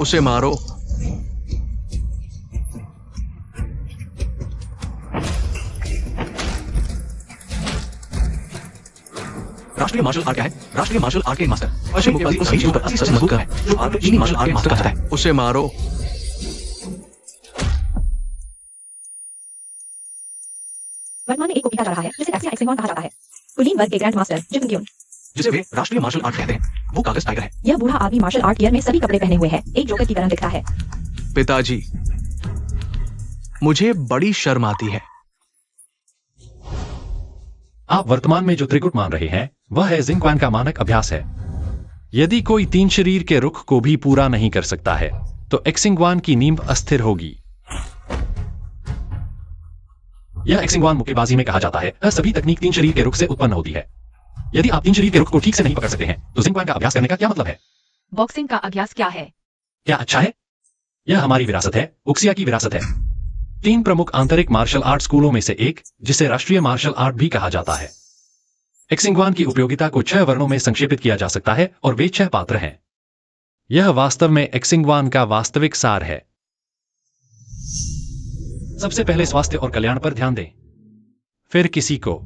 उसे मारो। राष्ट्रीय मार्शल आर्ट क्या है? राष्ट्रीय मार्शल आर्ट के मास्टर पश्चिम मुक्केबाजी को सही चीजों पर असली सबसे मजबूत है, जो भारत में चीनी मार्शल आर्ट के मास्टर कहा जाता है। उसे मारो। वर्तमान में एक को पीटा जा रहा है जिसे टैक्सिया एक्सिंगवान कहा जाता है। कुलीन वर्ग के ग्रैंड मास्टर जिम ग्यून, जिसे वे राष्ट्रीय मार्शल आर्ट कहते हैं, वो कागज टाइगर है। यह बूढ़ा आदमी मार्शल आर्ट गियर में सभी कपड़े पहने हुए है, एक जोकर की तरह दिखता है। पिताजी, मुझे बड़ी शर्म आती है। आप वर्तमान में जो त्रिकुट मान रहे हैं वह है जिंगक्वान का मानक अभ्यास है। यदि कोई 3 शरीर के रुख को भी पूरा नहीं कर सकता है तो एक्सिंगवान की नींव अस्थिर होगी। यह एक्सिंगवान मुक्केबाजी में कहा जाता है। यह सभी तकनीक 3 शरीर के रुख से उत्पन्न होती है। यदि आप 3 शरीर के रुख को ठीक से नहीं पकड़ सकते हैं तो जिंगक्वान का अभ्यास करने का क्या मतलब है? बॉक्सिंग का अभ्यास क्या है? क्या अच्छा है? यह हमारी विरासत है, उक्सिया की विरासत है। 3 प्रमुख आंतरिक मार्शल आर्ट स्कूलों में से एक, जिसे राष्ट्रीय मार्शल आर्ट भी कहा जाता है। एक्सिंगवान की उपयोगिता को 6 वर्णों में संक्षेपित किया जा सकता है और वे 6 पात्र हैं। यह वास्तव में एक्सिंगवान का वास्तविक सार है। सबसे पहले स्वास्थ्य और कल्याण पर ध्यान दें। फिर किसी को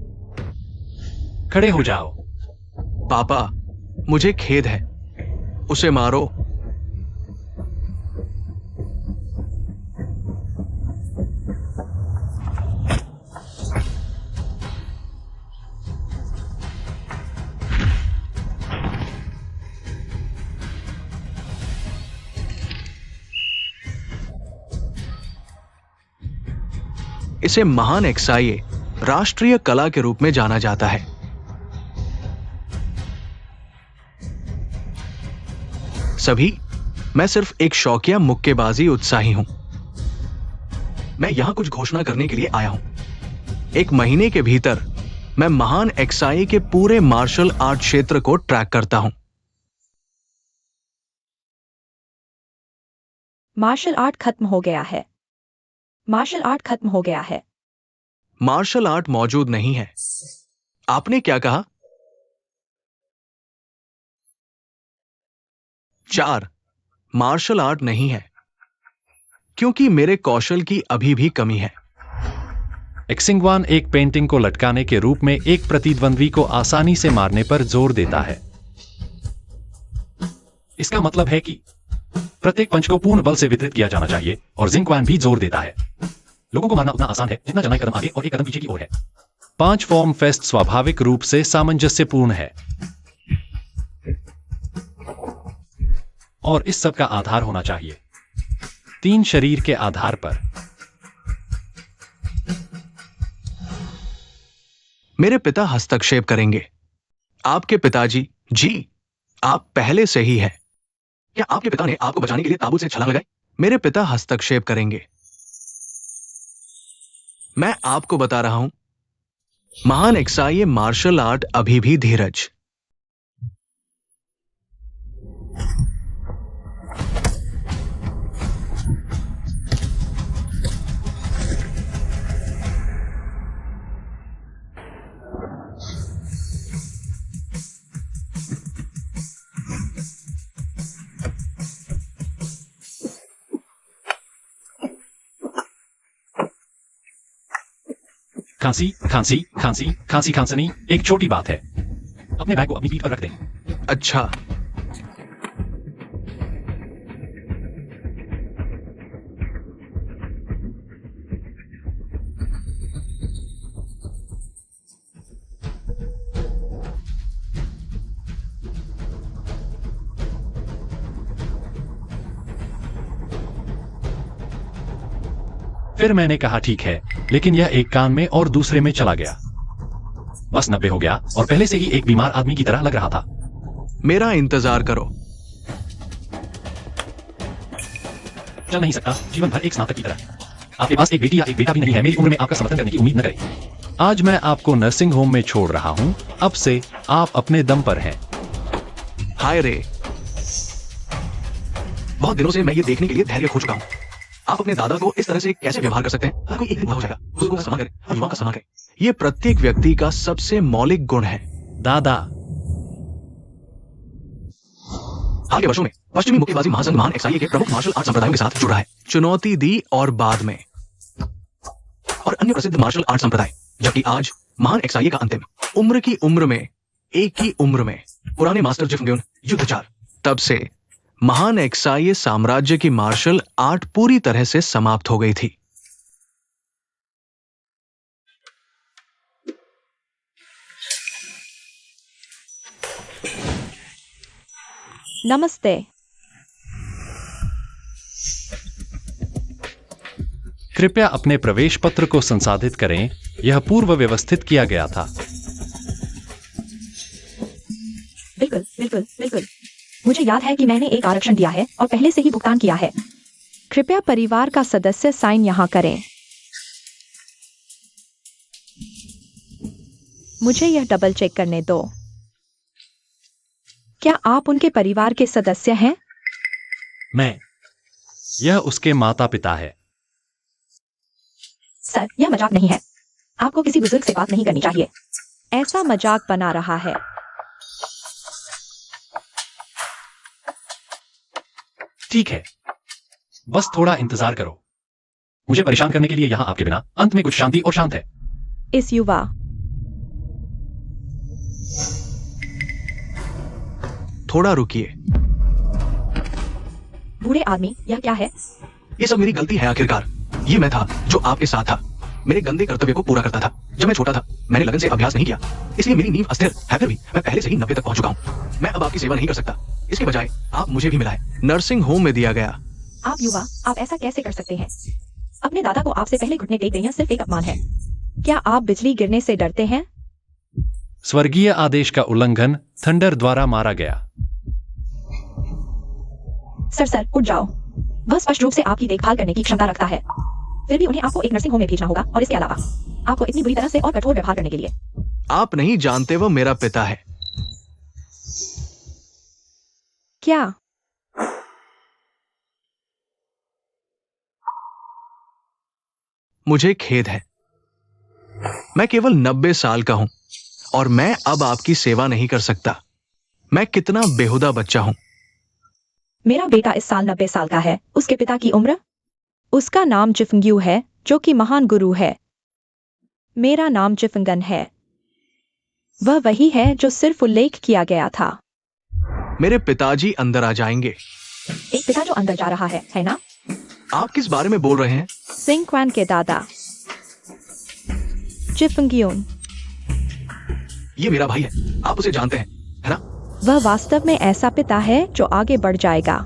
खड़े हो जाओ। पापा, मुझे खेद है। उसे मारो। इसे महान एक्साइए राष्ट्रीय कला के रूप में जाना जाता है। सभी, मैं सिर्फ एक शौकिया मुक्केबाजी उत्साही हूं। मैं यहां कुछ घोषणा करने के लिए आया हूं। 1 महीने के भीतर मैं महान एक्साइए के पूरे मार्शल आर्ट क्षेत्र को ट्रैक करता हूं। मार्शल आर्ट खत्म हो गया है। मार्शल आर्ट खत्म हो गया है। मार्शल आर्ट मौजूद नहीं है। आपने क्या कहा? 4, मार्शल आर्ट नहीं है क्योंकि मेरे कौशल की अभी भी कमी है। एक्सिंगवान एक पेंटिंग को लटकाने के रूप में एक प्रतिद्वंद्वी को आसानी से मारने पर जोर देता है। इसका मतलब है कि प्रत्येक पंच को पूर्ण बल से वितरित किया जाना चाहिए और जिंगक्वान भी जोर देता है। लोगों को मारना उतना आसान है जितना चलना 1 कदम आगे और 1 कदम पीछे की ओर है। 5 फॉर्म फेस्ट स्वाभाविक रूप से सामंजस्यपूर्ण है और इस सब का आधार होना चाहिए 3 शरीर के आधार पर। मेरे पिता हस्तक्षेप करेंगे। आपके पिताजी, जी, आप पहले से ही है। क्या आपके पिता ने आपको बचाने के लिए ताबूत से छलांग लगाई? मेरे पिता हस्तक्षेप करेंगे। मैं आपको बता रहा हूं, महान एक्साइए मार्शल आर्ट अभी भी धीरज। खांसी खांसी खांसी खांसी खांसनी एक छोटी बात है। अपने बैग को अपनी पीठ पर रख दें। अच्छा, फिर मैंने कहा ठीक है, लेकिन यह एक कान में और दूसरे में चला गया। बस 90 हो गया और पहले से ही एक बीमार आदमी की तरह लग रहा था। मेरा इंतजार करो। चल नहीं सकता जीवन भर एक स्नातक की तरह। आपके पास एक बेटी या एक बेटा भी नहीं है। मेरी उम्र में आपका समर्थन करने की उम्मीद न करें। आज मैं आपको नर्सिंग होम में छोड़ रहा हूं। अब से आप अपने दम पर हैं। हाय रे, बहुत दिनों से मैं ये देखने के लिए धैर्य खो चुका हूं। आप अपने दादा को इस तरह से कैसे व्यवहार कर सकते हैं? हर कोई एक दिन बुरा हो जाएगा। बुजुर्गों का सम्मान करें, हर युवाओं का सम्मान करें। ये प्रत्येक व्यक्ति का सबसे मौलिक गुण है। दादा, हाल के वर्षों में पश्चिमी मुक्केबाजी महासंघ महान एक्सआईए के प्रमुख मार्शल आर्ट संप्रदायों के साथ जुड़ा है, चुनौती दी और बाद में और अन्य प्रसिद्ध मार्शल आर्ट संप्रदाय, जबकि आज महान एक्सआईए का अंतिम उम्र की उम्र में एक ही उम्र में पुराने मास्टर जिफ ग्यून युद्धचार। तब से महान एक्सआईए साम्राज्य की मार्शल आर्ट पूरी तरह से समाप्त हो गई थी। नमस्ते। कृपया अपने प्रवेश पत्र को संसाधित करें। यह पूर्व व्यवस्थित किया गया था। बिल्कुल बिल्कुल बिल्कुल। मुझे याद है कि मैंने एक आरक्षण दिया है और पहले से ही भुगतान किया है। कृपया परिवार का सदस्य साइन यहाँ करें। मुझे यह डबल चेक करने दो। क्या आप उनके परिवार के सदस्य हैं? यह उसके माता पिता है। सर, यह मजाक नहीं है। आपको किसी बुजुर्ग से बात नहीं करनी चाहिए। ऐसा मजाक बना रहा है। ठीक है, बस थोड़ा इंतजार करो। मुझे परेशान करने के लिए यहाँ आपके बिना अंत में कुछ शांति और शांत है। इस युवा थोड़ा रुकिए। बूढ़े आदमी, यह क्या है? ये सब मेरी गलती है। आखिरकार ये मैं था जो आपके साथ था, मेरे गंदे कर्तव्य को पूरा करता था। जब मैं छोटा था मैंने लगन से अभ्यास नहीं किया, इसलिए मेरी नींव अस्थिर है। फिर भी मैं पहले से ही 90 तक पहुंच चुका हूं। मैं अब आपकी सेवा नहीं कर सकता। इसके बजाय आप मुझे भी मिला है, नर्सिंग होम में दिया गया। आप युवा, आप ऐसा कैसे कर सकते हैं? अपने दादा को आपसे पहले घुटने टेक देना सिर्फ एक अपमान है। क्या आप बिजली गिरने से डरते हैं? स्वर्गीय आदेश का उल्लंघन थंडर द्वारा मारा गया। सर उठ जाओ। वह स्पष्ट रूप से आपकी देखभाल करने की क्षमता रखता है, फिर भी उन्हें आपको एक नर्सिंग होम में भेजना होगा, और इसके अलावा आपको इतनी बुरी तरह से और कठोर व्यवहार करने के लिए। आप नहीं जानते वह मेरा पिता है। क्या? मुझे खेद है, मैं केवल 90 साल का हूं और मैं अब आपकी सेवा नहीं कर सकता। मैं कितना बेहुदा बच्चा हूं। मेरा बेटा इस साल 90 साल का है। उसके पिता की उम्र? उसका नाम जिफंग्यू है, जो कि महान गुरु है। मेरा नाम जिफंगन है। वह वही है जो सिर्फ उल्लेख किया गया था। मेरे पिताजी अंदर आ जाएंगे। एक पिता जो अंदर जा रहा है ना? आप किस बारे में बोल रहे हैं? सिंक्वान के दादा जिफंग्यून। ये मेरा भाई है, आप उसे जानते हैं, है ना? वह वास्तव में ऐसा पिता है जो आगे बढ़ जाएगा।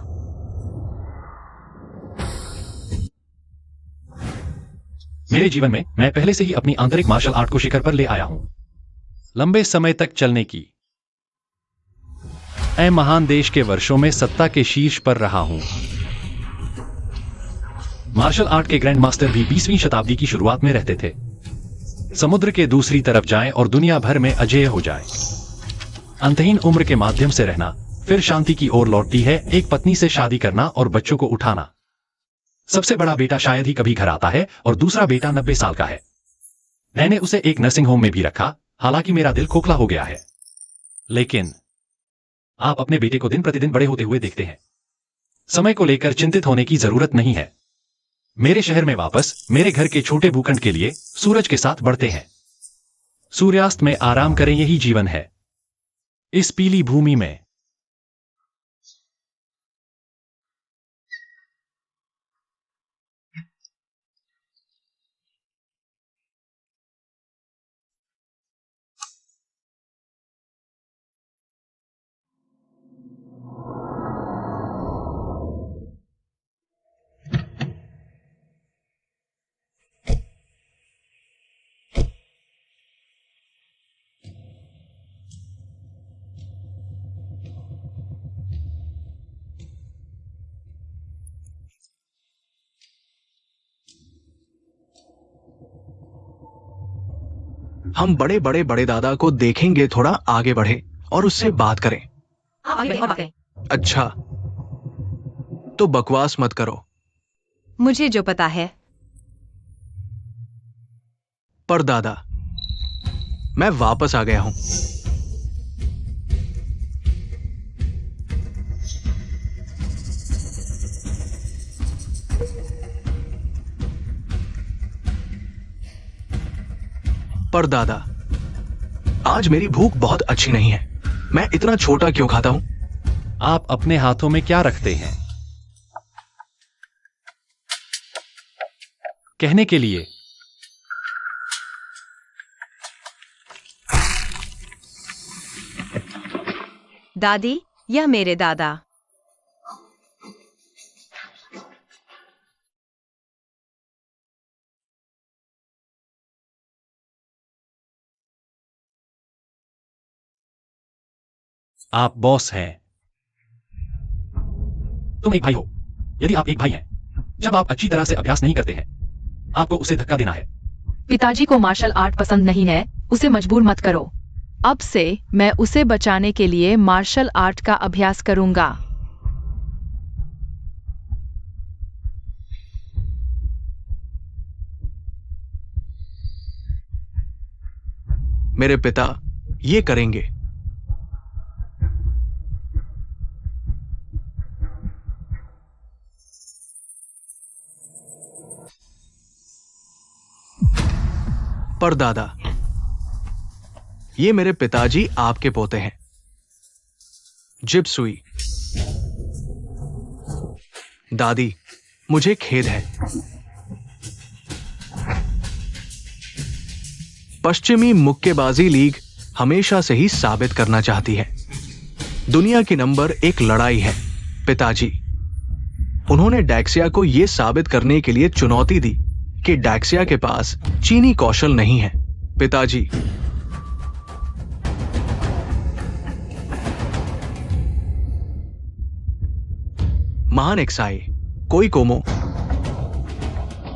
मेरे जीवन में मैं पहले से ही अपनी आंतरिक मार्शल आर्ट को शिखर पर ले आया हूं, लंबे समय तक चलने की। मैं महान देश के वर्षों में सत्ता के शीर्ष पर रहा हूं। मार्शल आर्ट के ग्रैंड मास्टर भी 20वीं शताब्दी की शुरुआत में रहते थे। समुद्र के दूसरी तरफ जाएं और दुनिया भर में अजेय हो जाए। अंतहीन उम्र के माध्यम से रहना, फिर शांति की ओर लौटती है, एक पत्नी से शादी करना और बच्चों को उठाना। सबसे बड़ा बेटा शायद ही कभी घर आता है और दूसरा बेटा 90 साल का है। मैंने उसे एक नर्सिंग होम में भी रखा, हालांकि मेरा दिल खोखला हो गया है। लेकिन आप अपने बेटे को दिन प्रतिदिन बड़े होते हुए देखते हैं। समय को लेकर चिंतित होने की जरूरत नहीं है। मेरे शहर में वापस मेरे घर के छोटे भूखंड के लिए सूरज के साथ बढ़ते हैं। सूर्यास्त में आराम करें, यही जीवन है इस पीली भूमि में। हम बड़े बड़े बड़े दादा को देखेंगे, थोड़ा आगे बढ़े और उससे बात करें। हाँ, आगे बढ़ें और बात करें। अच्छा, तो बकवास मत करो। मुझे जो पता है। पर दादा, मैं वापस आ गया हूं। पर दादा, आज मेरी भूख बहुत अच्छी नहीं है। मैं इतना छोटा क्यों खाता हूं? आप अपने हाथों में क्या रखते हैं? कहने के लिए। दादी, यह मेरे दादा। आप बॉस हैं। तुम एक भाई हो। यदि आप एक भाई हैं, जब आप अच्छी तरह से अभ्यास नहीं करते हैं, आपको उसे धक्का देना है। पिताजी को मार्शल आर्ट पसंद नहीं है, उसे मजबूर मत करो। अब से मैं उसे बचाने के लिए मार्शल आर्ट का अभ्यास करूंगा। मेरे पिता ये करेंगे। पर दादा, ये मेरे पिताजी आपके पोते हैं, जिप सुई। दादी, मुझे खेद है। पश्चिमी मुक्केबाजी लीग हमेशा से ही साबित करना चाहती है दुनिया की नंबर 1 लड़ाई है। पिताजी, उन्होंने डैक्सिया को यह साबित करने के लिए चुनौती दी कि डैक्सिया के पास चीनी कौशल नहीं है। पिताजी, महान एक्साई कोई कोमो,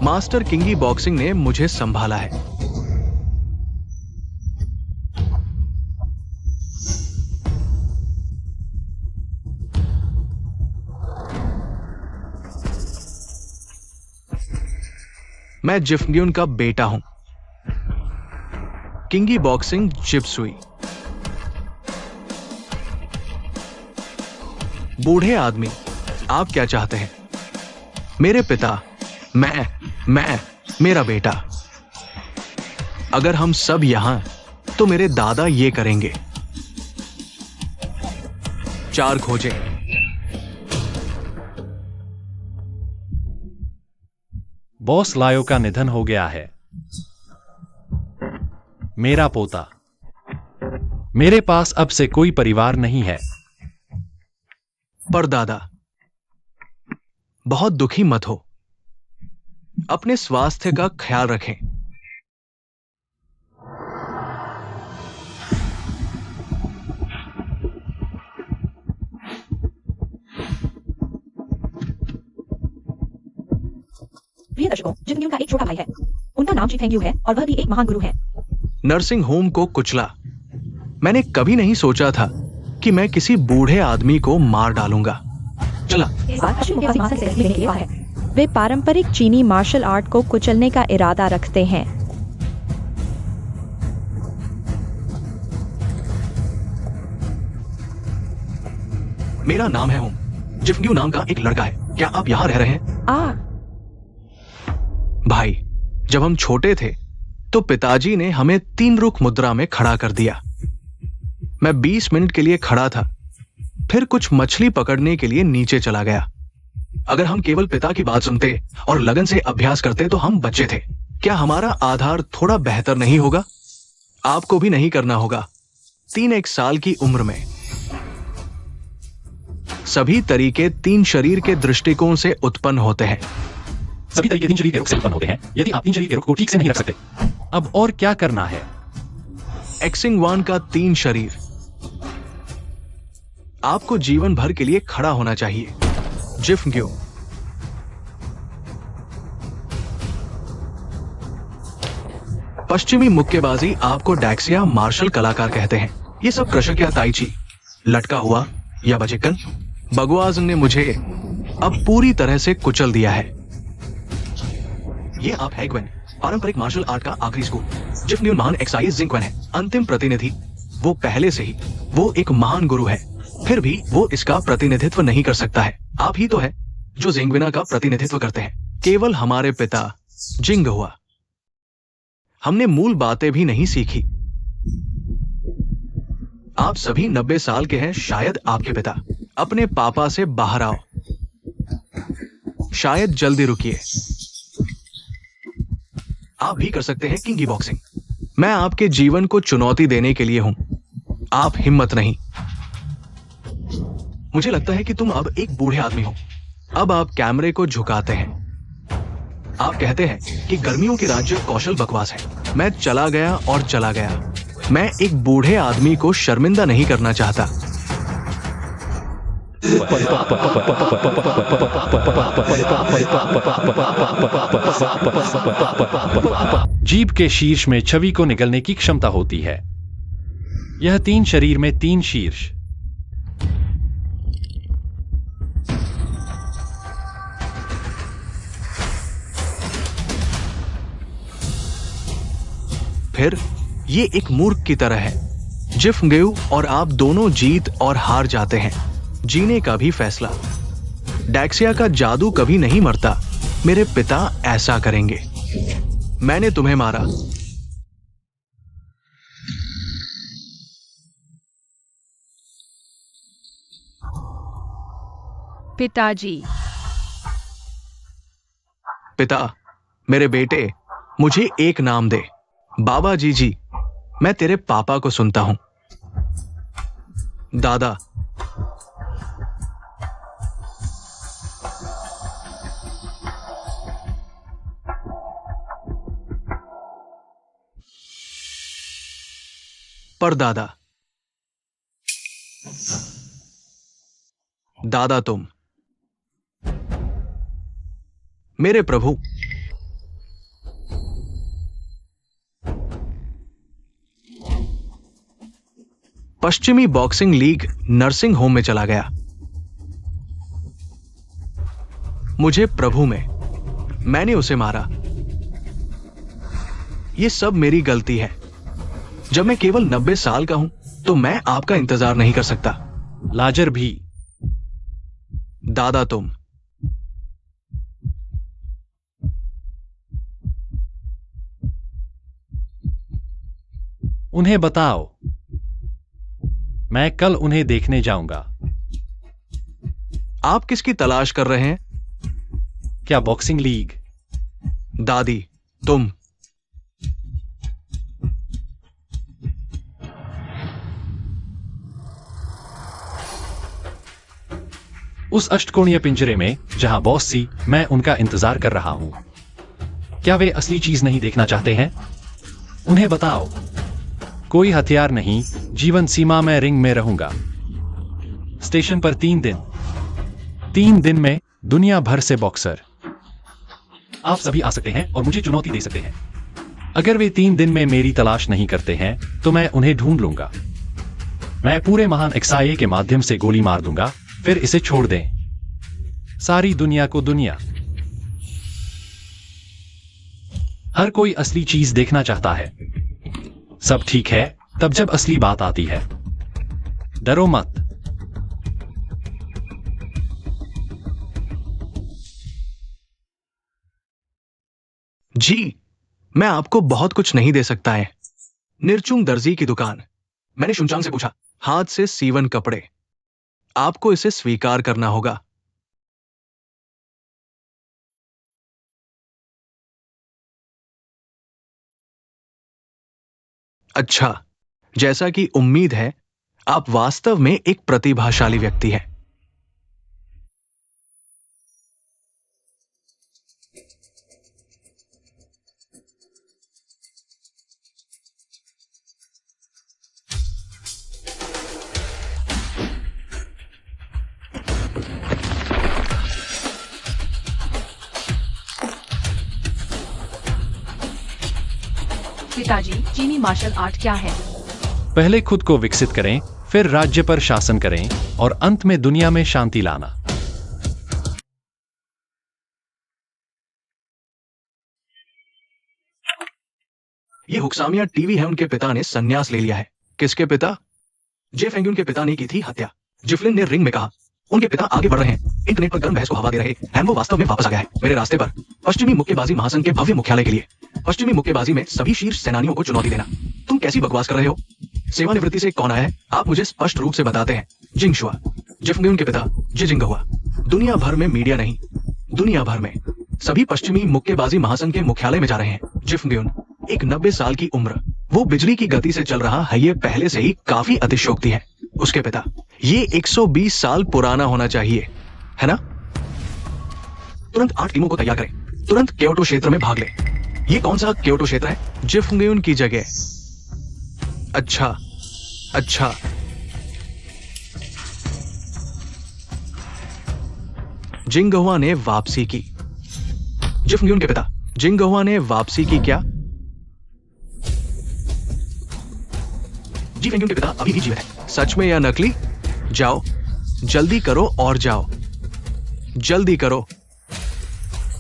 मास्टर किंगी बॉक्सिंग ने मुझे संभाला है। मैं जिफ्ग्यून का बेटा हूं। किंगी बॉक्सिंग जिप्सुई। बूढ़े आदमी, आप क्या चाहते हैं? मेरे पिता, मैं मेरा बेटा। अगर हम सब यहां, तो मेरे दादा ये करेंगे। 4 खोजें। बॉस लायो का निधन हो गया है। मेरा पोता। मेरे पास अब से कोई परिवार नहीं है। पर दादा, बहुत दुखी मत हो। अपने स्वास्थ्य का ख्याल रखें। प्रिय दर्शकों, जिफ्ग्यून का एक छोटा भाई है। उनका नाम चिफेंग्यू है और वह भी एक महान गुरु है। नर्सिंग होम को कुचला। मैंने कभी नहीं सोचा था कि मैं किसी बूढ़े आदमी को मार डालूंगा। चला। इस बार पश्चिम मुक्केबाजी महासंघ से मिलने के लिए आया है। वे पारंपरिक चीनी मार्शल आर्ट को कुचलने का इरादा रखते हैं। मेरा नाम है होम। जिफ्ग्यू नाम का एक लड़का है। क्या आप यहां रह रहे हैं? भाई, जब हम छोटे थे तो पिताजी ने हमें 3 रुख मुद्रा में खड़ा कर दिया। मैं 20 मिनट के लिए खड़ा था, फिर कुछ मछली पकड़ने के लिए नीचे चला गया। अगर हम केवल पिता की बात सुनते और लगन से अभ्यास करते तो हम बच्चे थे। क्या हमारा आधार थोड़ा बेहतर नहीं होगा? आपको भी नहीं करना होगा। 3-1 साल की उम्र में सभी तरीके 3 शरीर के दृष्टिकोण से उत्पन्न होते हैं। सभी तरीके 3 शरीर के रुख से उत्पन्न होते हैं। यदि आप 3 शरीर के रुख को ठीक से नहीं रख सकते, अब और क्या करना है? एक्सिंगवान का 3 शरीर। आपको जीवन भर के लिए खड़ा होना चाहिए। जिफ्ग्यू। पश्चिमी मुक्केबाजी आपको डैक्सिया मार्शल कलाकार कहते हैं। ये सब कृषक या ताइची, लटका हुआ या बजेकन, बगुआज ने मुझे अब पूरी तरह से कुचल दिया है। ये आप हैगवेन, पारंपरिक मार्शल आर्ट का आखिरी स्कूल। जिफ्ग्यू महान एक्साई जिंक्वेन है, अंतिम प्रतिनिधि। वो पहले से ही, वो एक महान गुरु है, फिर भी वो इसका प्रतिनिधित्व नहीं कर सकता है। आप ही तो है जो जिंग्विना का प्रतिनिधित्व करते हैं। केवल हमारे पिता जिंग हुआ। हमने मूल बातें भी नहीं सीखी। आप सभी 90 साल के हैं, शायद आपके पिता। अपने पापा से बाहर आओ, शायद जल्दी रुकिए। आप भी कर सकते हैं किंगी बॉक्सिंग। मैं आपके जीवन को चुनौती देने के लिए हूं, आप हिम्मत नहीं। मुझे लगता है कि तुम अब एक बूढ़े आदमी हो। अब आप कैमरे को झुकाते हैं। आप कहते हैं कि गर्मियों के राज्य कौशल बकवास है। मैं चला गया और चला गया। मैं एक बूढ़े आदमी को शर्मिंदा नहीं करना चाहता। जीभ के शीर्ष में छवि को निगलने की क्षमता होती है। यह 3 शरीर में 3 शीर्ष। फिर ये एक मूर्ख की तरह है। जिफंग्यू और आप दोनों जीत और हार जाते हैं। जीने का भी फैसला। डैक्सिया का जादू कभी नहीं मरता। मेरे पिता ऐसा करेंगे। मैंने तुम्हें मारा। पिताजी। पिता, मेरे बेटे, मुझे एक नाम दे। बाबा जी, मैं तेरे पापा को सुनता हूं। दादा। परदादा। दादा तुम। मेरे प्रभु। पश्चिमी बॉक्सिंग लीग नर्सिंग होम में चला गया। मुझे प्रभु में। मैंने उसे मारा। यह सब मेरी गलती है। जब मैं केवल 90 साल का हूं तो मैं आपका इंतजार नहीं कर सकता। लाजर भी। दादा तुम। उन्हें बताओ, मैं कल उन्हें देखने जाऊंगा। आप किसकी तलाश कर रहे हैं? क्या बॉक्सिंग लीग? दादी तुम। उस अष्टकोणीय पिंजरे में जहां बॉस सी, मैं उनका इंतजार कर रहा हूं। क्या वे असली चीज नहीं देखना चाहते हैं? उन्हें बताओ, कोई हथियार नहीं, जीवन सीमा में रिंग में रहूंगा। स्टेशन पर 3 दिन। 3 दिन में दुनिया भर से बॉक्सर। आप सभी आ सकते हैं और मुझे चुनौती दे सकते हैं। अगर वे 3 दिन में मेरी तलाश नहीं करते हैं तो मैं उन्हें ढूंढ लूंगा। मैं पूरे महान XIA के माध्यम से गोली मार दूंगा, फिर इसे छोड़ दें। सारी दुनिया को दुनिया। हर कोई असली चीज देखना चाहता है। सब ठीक है तब जब असली बात आती है। डरो मत। जी, मैं आपको बहुत कुछ नहीं दे सकता है। निरचुंग दर्जी की दुकान। मैंने शुनचांग से पूछा, हाथ से सीवन कपड़े। आपको इसे स्वीकार करना होगा। अच्छा, जैसा कि उम्मीद है, आप वास्तव में एक प्रतिभाशाली व्यक्ति हैं। पिताजी, चीनी मार्शल आर्ट क्या है? पहले खुद को विकसित करें, फिर राज्य पर शासन करें और अंत में दुनिया में शांति लाना। ये हुक्सामिया टीवी है। उनके पिता ने संन्यास ले लिया है। किसके पिता? जे फेंग्यून के पिता ने की थी हत्या। जिफलिन ने रिंग में कहा। उनके पिता आगे बढ़ रहे हैं। इंटरनेट पर गर्म बहस को हवा दे रहे। हैम्बो वास्तव में वापस आ गया है मेरे रास्ते पर, पश्चिमी मुक्केबाजी महासंघ के भव्य मुख्यालय के लिए। पश्चिमी मुक्केबाजी में सभी शीर्ष सेनानियों को चुनौती देना। तुम कैसी बकवास कर रहे हो? सेवानिवृत्ति से कौन आया है? आप मुझे स्पष्ट रूप से बताते हैं। जिंगशुआ, जिफंग्यून के पिता जिजिंगहुआ। दुनिया भर में मीडिया नहीं, दुनिया भर में सभी पश्चिमी मुक्केबाजी महासंघ के मुख्यालय में जा रहे हैं। जिफंग्यून, एक 90 साल की उम्र, वो बिजली की गति से चल रहा है, ये पहले से ही काफी अतिशयोक्ति है। उसके पिता, ये 120 साल पुराना होना चाहिए, है ना? तुरंत 8 टीमों को तैयार करें, तुरंत क्योटो क्षेत्र में भाग ले। ये कौन सा क्योटो क्षेत्र है? जिफंग्यून की जगह। अच्छा अच्छा, जिंगहुआ ने वापसी की। जिफंग्यून के पिता, जिंगहुआ ने वापसी की क्या? जिफंग्यून के पिता अभी भी जीवित है। सच में या नकली? जाओ, जल्दी करो और जाओ, जल्दी करो।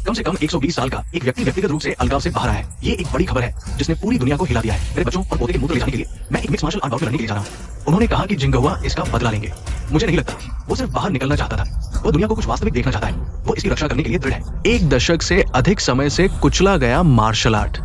कम से कम 120 साल का एक व्यक्ति व्यक्तिगत रूप से अलगाव से बाहर आया है। ये एक बड़ी खबर है जिसने पूरी दुनिया को हिला दिया है। मेरे बच्चों और पोते के मूत्र ले जाने के लिए मैं एक मिक्स मार्शल आर्ट बाउट में लड़ने के लिए जा रहा हूँ। उन्होंने कहा कि जिंगहुआ इसका बदला लेंगे। मुझे नहीं लगता, वो सिर्फ बाहर निकलना चाहता था। वो दुनिया को कुछ वास्तविक देखना चाहता है। वो इसकी रक्षा करने के लिए दृढ़ है। 1 दशक से अधिक समय से कुचला गया मार्शल आर्ट।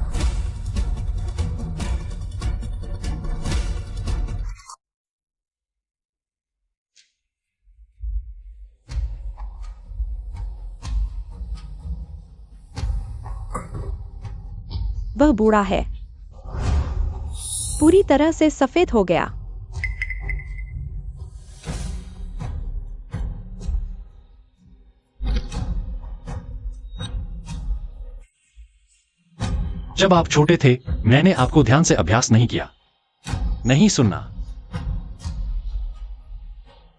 वह बूढ़ा है, पूरी तरह से सफेद हो गया। जब आप छोटे थे, मैंने आपको ध्यान से अभ्यास नहीं किया, नहीं सुनना।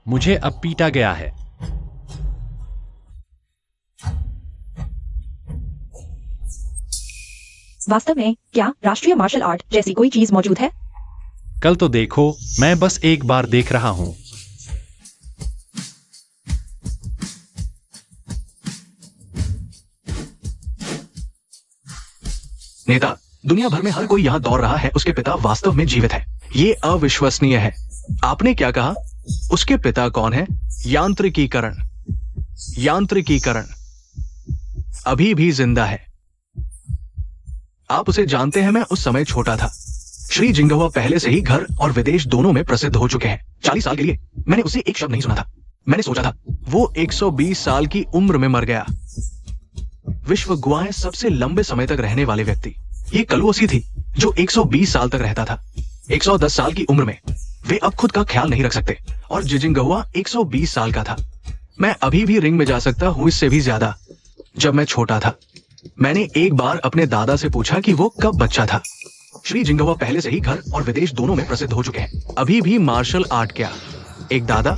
मुझे अब पीटा गया है। वास्तव में क्या राष्ट्रीय मार्शल आर्ट जैसी कोई चीज मौजूद है? कल तो देखो, मैं बस एक बार देख रहा हूं। नेता, दुनिया भर में हर कोई यहाँ दौड़ रहा है। उसके पिता वास्तव में जीवित है। ये अविश्वसनीय है। आपने क्या कहा? उसके पिता कौन है? यांत्रिकीकरण, यांत्रिकीकरण अभी भी जिंदा है। आप उसे जानते हैं। मैं उस समय छोटा था। श्री जिंगहुआ पहले से ही घर और विदेश दोनों में प्रसिद्ध हो चुके हैं। 40 साल के लिए मैंने उससे एक शब्द नहीं सुना था। मैंने सोचा था वो 120 साल की उम्र में मर गया। विश्व गुआएं सबसे लंबे समय तक रहने वाले व्यक्ति। ये कलुओसी थी जो 120 साल तक रहता था। 110 साल की उम्र में वे अब खुद का ख्याल नहीं रख सकते। और जिजिंगहुआ 120 साल का था। मैं अभी भी रिंग में जा सकता हूं, इससे भी ज्यादा। जब मैं छोटा था, मैंने एक बार अपने दादा से पूछा कि वो कब बच्चा था। श्री जिंगहुआ पहले से ही घर और विदेश दोनों में प्रसिद्ध हो चुके हैं। अभी भी मार्शल आर्ट क्या? एक दादा?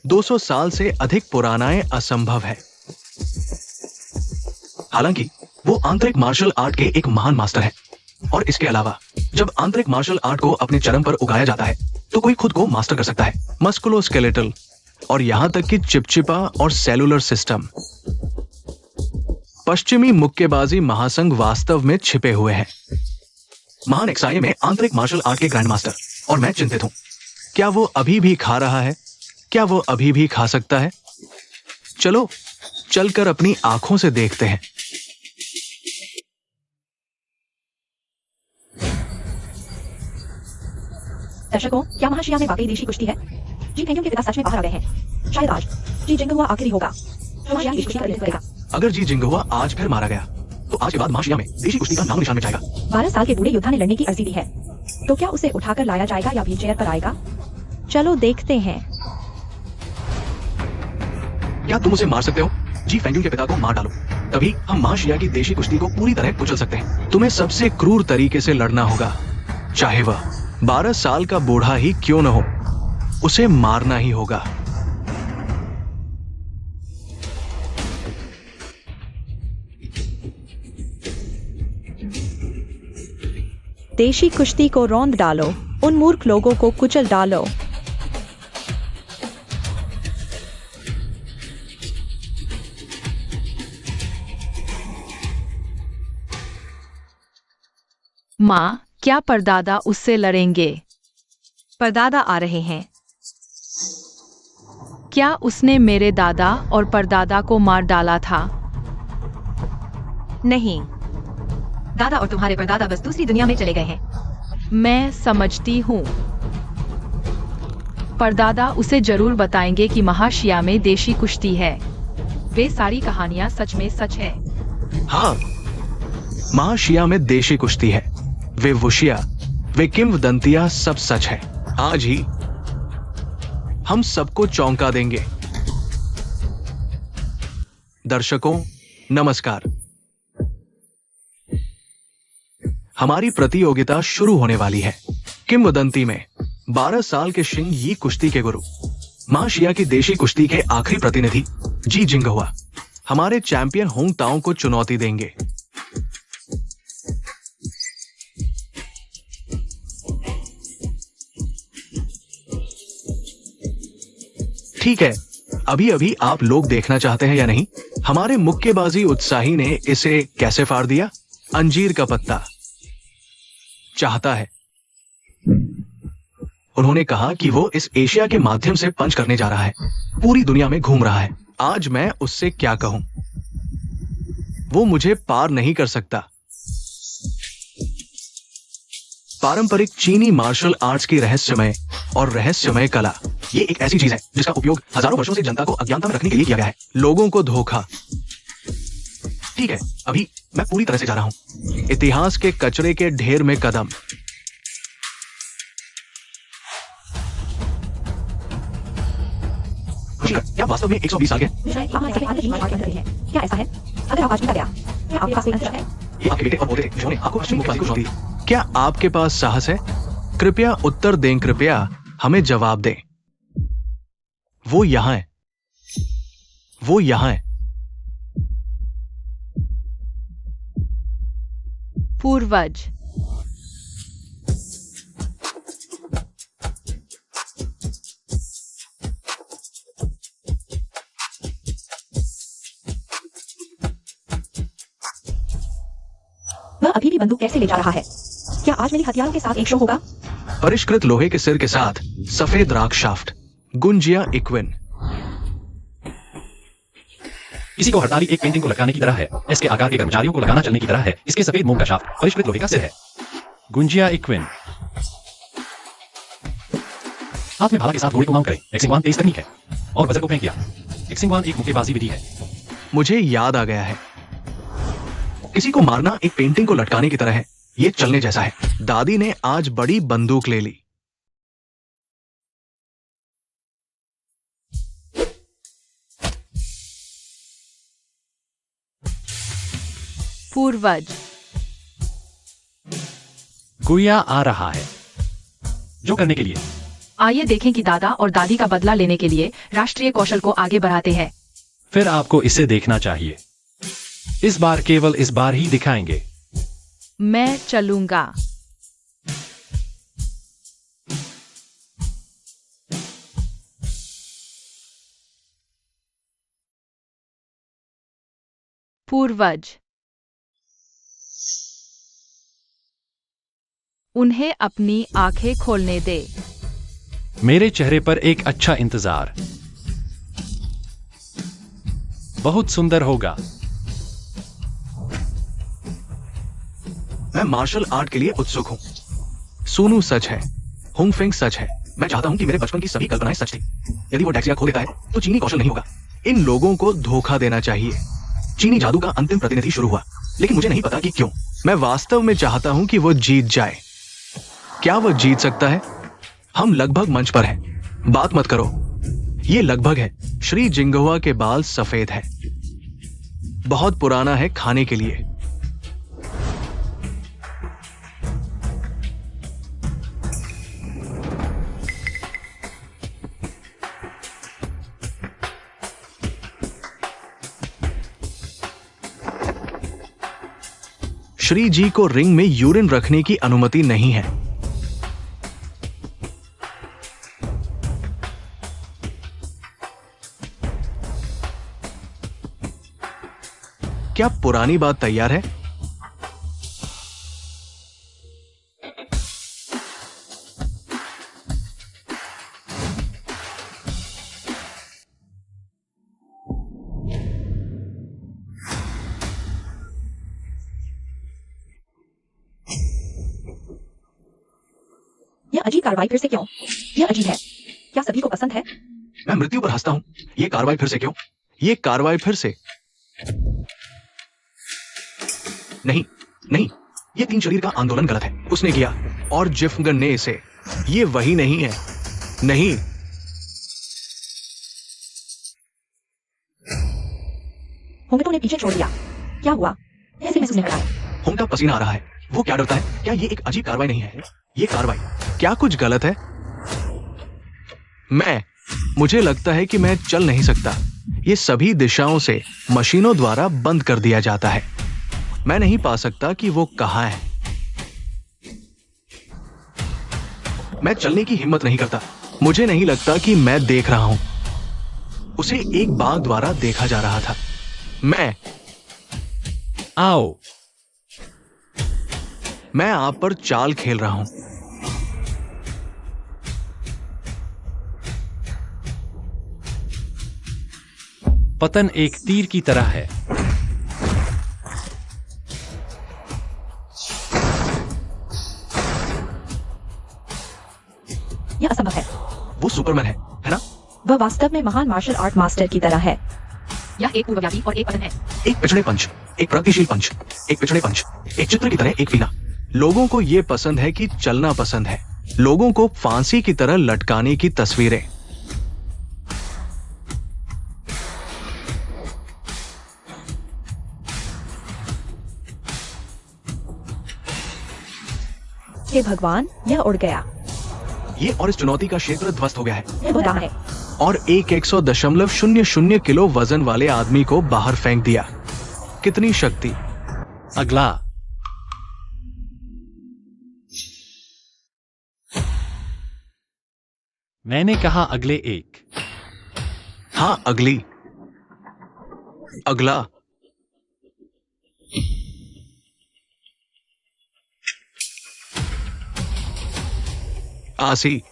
200 साल से अधिक पुरानाएं असंभव है। हालांकि वो आंतरिक मार्शल आर्ट के एक महान मास्टर है। और इसके अलावा जब आंतरिक मार्शल आर्ट को अपने चरम पर उगाया जाता है तो कोई खुद को मास्टर कर सकता है। मस्कुलोस्केलेटल और यहां तक कि चिपचिपा और सेलुलर सिस्टम। पश्चिमी मुक्केबाजी महासंघ वास्तव में छिपे हुए हैं। महान एक्सआईए में आंतरिक मार्शल आर्ट के ग्रैंड मास्टर। और मैं चिंतित हूं, क्या वो अभी भी खा रहा है? क्या वो अभी भी खा सकता है? चलो चलकर अपनी आंखों से देखते हैं। दर्शकों, क्या महाशिया में वाकई देशी कुश्ती है? जी फेंग्यून के पिता सच में बाहर आ गए हैं। शायद आज जी जिंगहुआ आखिरी होगा जो महाशिया की कुश्ती का नेतृत्व करेगा। अगर जी जिंगहुआ आज फिर मारा गया तो आज के बाद महाशिया में देशी कुश्ती का नाम निशान मिट जाएगा। 12 साल के बूढ़े योद्धा ने लड़ने की अर्जी दी है, तो क्या उसे उठाकर लाया जाएगा या व्हीलचेयर पर आएगा? चलो देखते हैं। क्या तुम उसे मार सकते हो? जी फेंग्यून के पिता को मार डालो, तभी हम महाशिया की देशी कुश्ती को पूरी तरह कुचल सकते हैं। तुम्हें सबसे क्रूर तरीके से लड़ना होगा, चाहे वह 12 साल का बूढ़ा ही क्यों न हो। उसे मारना ही होगा। देशी कुश्ती को रौंद डालो, उन मूर्ख लोगों को कुचल डालो। माँ, क्या परदादा उससे लड़ेंगे? परदादा आ रहे हैं। क्या उसने मेरे दादा और परदादा को मार डाला था? नहीं, दादा और तुम्हारे परदादा बस दूसरी दुनिया में चले गए हैं। मैं समझती हूँ। परदादा उसे जरूर बताएंगे कि महाशिया में देशी कुश्ती है। वे सारी कहानियाँ सच में सच है। हाँ, महाशिया में देशी कुश्ती है। वे वुशिया, वे किंवदंतियां सब सच है। आज ही हम सबको चौंका देंगे। दर्शकों, नमस्कार। हमारी प्रतियोगिता शुरू होने वाली है। किंवदंती में 12 साल के शिंग यी कुश्ती के गुरु, महाशिया की देशी कुश्ती के आखिरी प्रतिनिधि जी जिंगहुआ हमारे चैंपियन होंग ताओ को चुनौती देंगे। ठीक है, अभी अभी आप लोग देखना चाहते हैं या नहीं? हमारे मुक्केबाजी उत्साही ने इसे कैसे फाड़ दिया? अंजीर का पत्ता चाहता है। उन्होंने कहा कि वो इस एशिया के माध्यम से पंच करने जा रहा है, पूरी दुनिया में घूम रहा है। आज मैं उससे क्या कहूं? वो मुझे पार नहीं कर सकता। पारंपरिक चीनी मार्शल आर्ट्स की रहस्यमय कला, ये एक ऐसी चीज है जिसका उपयोग हजारों वर्षों से जनता को अज्ञानता में रखने के लिए किया गया है, लोगों को धोखा। ठीक है, अभी मैं पूरी तरह से जा रहा हूं इतिहास के कचरे के ढेर में कदम। क्या वास्तव में 120 साल के? क्या ऐसा है? अगर आप आज निकल गया, क्या आपके पास कोई अंतर है? ये आपके बेटे और पोते थे जिन्होंने आपको पश्चिमी मुक्केबाजी को चुनौती दी। क्या आपके पास साहस है? कृपया उत्तर दें, कृपया हमें जवाब दें। वो यहां है, वो यहां है। पूर्वज। वह अभी भी बंदूक कैसे ले जा रहा है? क्या आज मेरी हथियारों के साथ एक शो होगा? परिष्कृत लोहे के सिर के साथ सफेद राख शाफ्ट, गुंजिया इक्विन। किसी को हड़ताली एक पेंटिंग को लटकाने की तरह है। इसके आकार के कर्मचारियों को लगाना चलने की तरह है। इसके सफेद मोम का शाफ्ट परिष्कृत लोहे का सिर है। गुंजिया इक्विन। हाथ में भाला के साथ घोड़े को माउंट करें। एक्सिंगवान तेज तकनीक है और वजन को फेंक दिया। एक्सिंगवान एक मुक्केबाजी विधि है। मुझे याद आ गया है, किसी को मारना एक पेंटिंग को लटकाने की तरह है। ये चलने जैसा है। दादी ने आज बड़ी बंदूक ले ली। पूर्वज। गुया आ रहा है। जो करने के लिए आइए देखें कि दादा और दादी का बदला लेने के लिए राष्ट्रीय कौशल को आगे बढ़ाते हैं। फिर आपको इसे देखना चाहिए। इस बार केवल इस बार ही दिखाएंगे। मैं चलूंगा। पूर्वज। उन्हें अपनी आंखें खोलने दे। मेरे चेहरे पर एक अच्छा इंतजार। बहुत सुंदर होगा। मैं मार्शल आर्ट के लिए उत्सुक हूं। सूनू सच है, हुंगफिंग सच है। मैं चाहता हूं कि मेरे बचपन की सभी कल्पनाएं सच थी। यदि वो डेक्सिया खो देता है तो चीनी कौशल नहीं होगा। इन लोगों को धोखा देना चाहिए। चीनी जादू का अंतिम प्रतिनिधि शुरू हुआ, लेकिन मुझे नहीं पता कि क्यों। मैं वास्तव में चाहता हूं कि वो जीत जाए। क्या वो जीत सकता है? हम लगभग मंच पर हैं। बात मत करो। ये लगभग है। श्री जिंगहुआ के बाल सफेद है, बहुत पुराना है खाने के लिए। श्री जी को रिंग में यूरिन रखने की अनुमति नहीं है। क्या पुरानी बात तैयार है? यह अजीब कार्रवाई फिर से क्यों? यह अजीब है। क्या सभी को पसंद है? मैं मृत्यु पर हंसता हूं। ये कार्रवाई फिर से क्यों? ये कार्रवाई फिर से नहीं, नहीं, ये तीन शरीर का आंदोलन गलत है। उसने किया और जिफ्गन ने इसे। ये वही नहीं है। नहीं, होंगटो ने पीछे छोड़ दिया। क्या हुआ? कैसे महसूस नहीं कर रहा है? होंगटा पसीना आ रहा है। वो क्या डरता है? क्या ये एक अजीब कार्रवाई नहीं है? ये कार्रवाई क्या कुछ गलत है? मुझे लगता है कि मैं चल नहीं सकता। ये सभी दिशाओं से मशीनों द्वारा बंद कर दिया जाता है। मैं नहीं पा सकता कि वो कहां है। मैं चलने की हिम्मत नहीं करता। मुझे नहीं लगता कि मैं देख रहा हूं। उसे एक बाघ द्वारा देखा जा रहा था। आओ, मैं आप पर चाल खेल रहा हूं। पतन एक तीर की तरह है। यह असंभव है। वो सुपरमैन है ना? वह वास्तव में महान मार्शल आर्ट मास्टर की तरह है। यह एक पूर्वव्यापी और एक पतन है। एक पिछड़े पंच, एक प्रगतिशील पंच, एक पिछड़े पंच, एक चित्र की तरह एक पीना। लोगों को यह पसंद है कि चलना पसंद है। लोगों को फांसी की तरह लटकाने की तस्वीरें। हे भगवान, यह उड़ गया। ये और इस चुनौती का क्षेत्र ध्वस्त हो गया है। यह हो रहा है। और एक 100.00 किलो वजन वाले आदमी को बाहर फेंक दिया। कितनी शक्ति! अगला, मैंने कहा अगले एक। हां, अगली, अगला। आसी,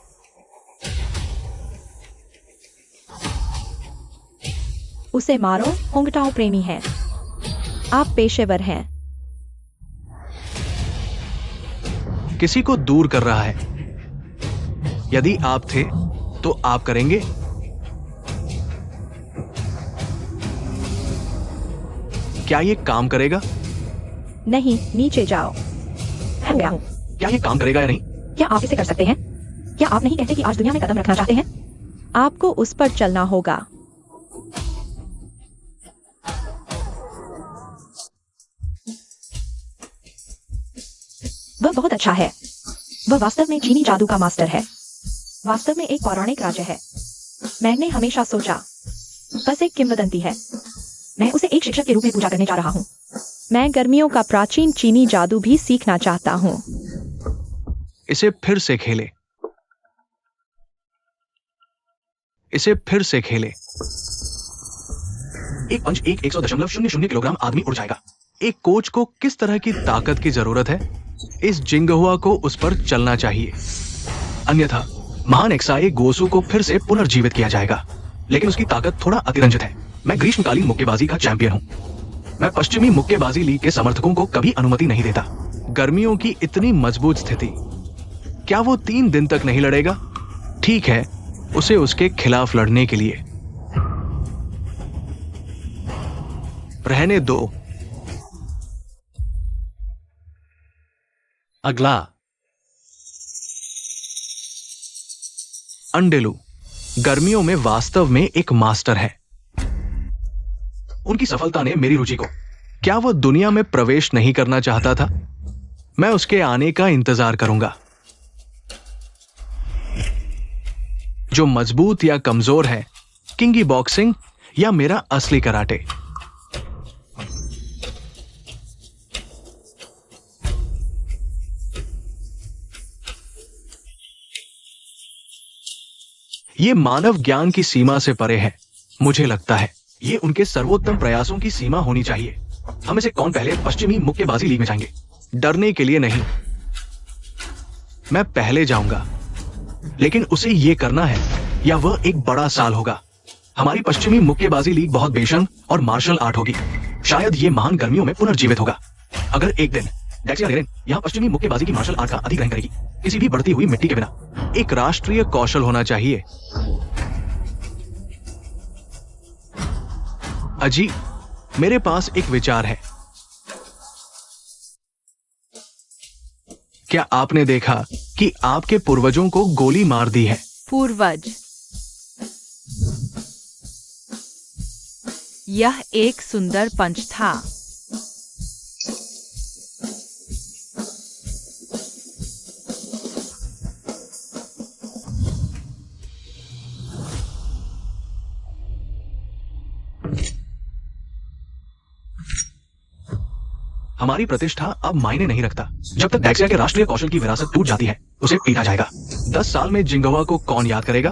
उसे मारो। होंगटाओ प्रेमी है। आप पेशेवर हैं। किसी को दूर कर रहा है। यदि आप थे तो आप करेंगे। क्या ये काम करेगा? नहीं, नीचे जाओ। हो गया हूं। क्या ये काम करेगा या नहीं? क्या आप इसे कर सकते हैं? क्या आप नहीं कहते कि आज दुनिया में कदम रखना चाहते हैं? आपको उस पर चलना होगा। वह बहुत अच्छा है। वह वास्तव में चीनी जादू का मास्टर है। वास्तव में एक पौराणिक राज्य है। मैंने हमेशा सोचा, बस एक किंवदंती है। मैं उसे एक शिक्षक के रूप में पूजा करने जा रहा हूँ। मैं गर्मियों का प्राचीन चीनी जादू भी सीखना चाहता हूँ। इसे फिर से खेले। इसे फिर से खेले। एक पंच, एक 100.00 किलोग्राम आदमी उड़ जाएगा। एक कोच को किस तरह की ताकत की जरूरत है? इस जिंगहुआ को उस पर चलना चाहिए, अन्यथा महान एक्साई गोसु को फिर से पुनर्जीवित किया जाएगा। लेकिन उसकी ताकत थोड़ा अतिरंजित है। मैं ग्रीष्मकालीन मुक्केबाजी का चैंपियन हूं। मैं पश्चिमी मुक्केबाजी लीग के समर्थकों को कभी अनुमति नहीं देता। गर्मियों की इतनी मजबूत स्थिति, क्या वो 3 दिन तक नहीं लड़ेगा? ठीक है, उसे उसके खिलाफ लड़ने के लिए रहने दो। अगला, अंडेलू गर्मियों में वास्तव में एक मास्टर है। उनकी सफलता ने मेरी रुचि को, क्या वो दुनिया में प्रवेश नहीं करना चाहता था? मैं उसके आने का इंतजार करूंगा। जो मजबूत या कमजोर है, किंगी बॉक्सिंग या मेरा असली कराटे? ये मानव ज्ञान की सीमा से परे है। मुझे लगता है ये उनके सर्वोत्तम प्रयासों की सीमा होनी चाहिए। हम इसे कौन पहले पश्चिमी मुक्केबाजी लीग में जाएंगे? डरने के लिए नहीं, मैं पहले जाऊंगा। लेकिन उसे ये करना है या वह एक बड़ा साल होगा। हमारी पश्चिमी मुक्केबाजी लीग बहुत बेशर्म और मार्शल आर्ट होगी। शायद ये महान गर्मियों में पुनर्जीवित होगा। अगर एक दिन डेक्सिया रेरेन यहाँ पश्चिमी मुक्केबाजी की मार्शल आर्ट का अधिग्रहण करेगी, किसी भी बढ़ती हुई मिट्टी के बिना। एक राष्ट्रीय कौशल होना चाहिए। अजी, मेरे पास एक विचार है। क्या आपने देखा कि आपके पूर्वजों को गोली मार दी है? पूर्वज, यह एक सुंदर पंच था। हमारी प्रतिष्ठा अब मायने नहीं रखता। जब तक डेक्सिया के राष्ट्रीय कौशल की विरासत टूट जाती है, उसे पीटा जाएगा। 10 साल में जिंगवा को कौन याद करेगा?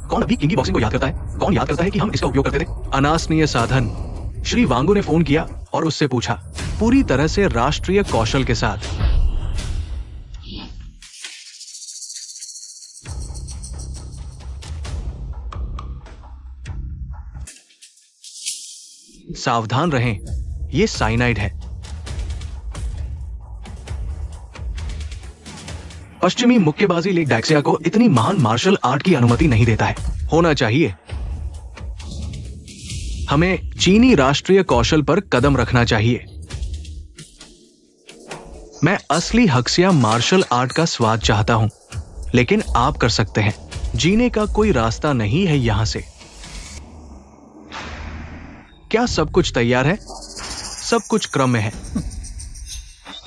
कौन अभी किंगी बॉक्सिंग को याद करता है? कौन याद करता है कि हम इसका उपयोग करते थे? अनासनीय साधन। श्री वांगू ने फोन किया और उससे पूछा, पूरी तरह से राष्ट्रीय कौशल के साथ। सावधान रहें, ये साइनाइड है। पश्चिमी मुक्केबाजी लीग डेक्सिया को इतनी महान मार्शल आर्ट की अनुमति नहीं देता है। होना चाहिए। हमें चीनी राष्ट्रीय कौशल पर कदम रखना चाहिए। मैं असली हक्सिया मार्शल आर्ट का स्वाद चाहता हूं, लेकिन आप कर सकते हैं। जीने का कोई रास्ता नहीं है यहां से। क्या सब कुछ तैयार है? सब कुछ क्रम में है।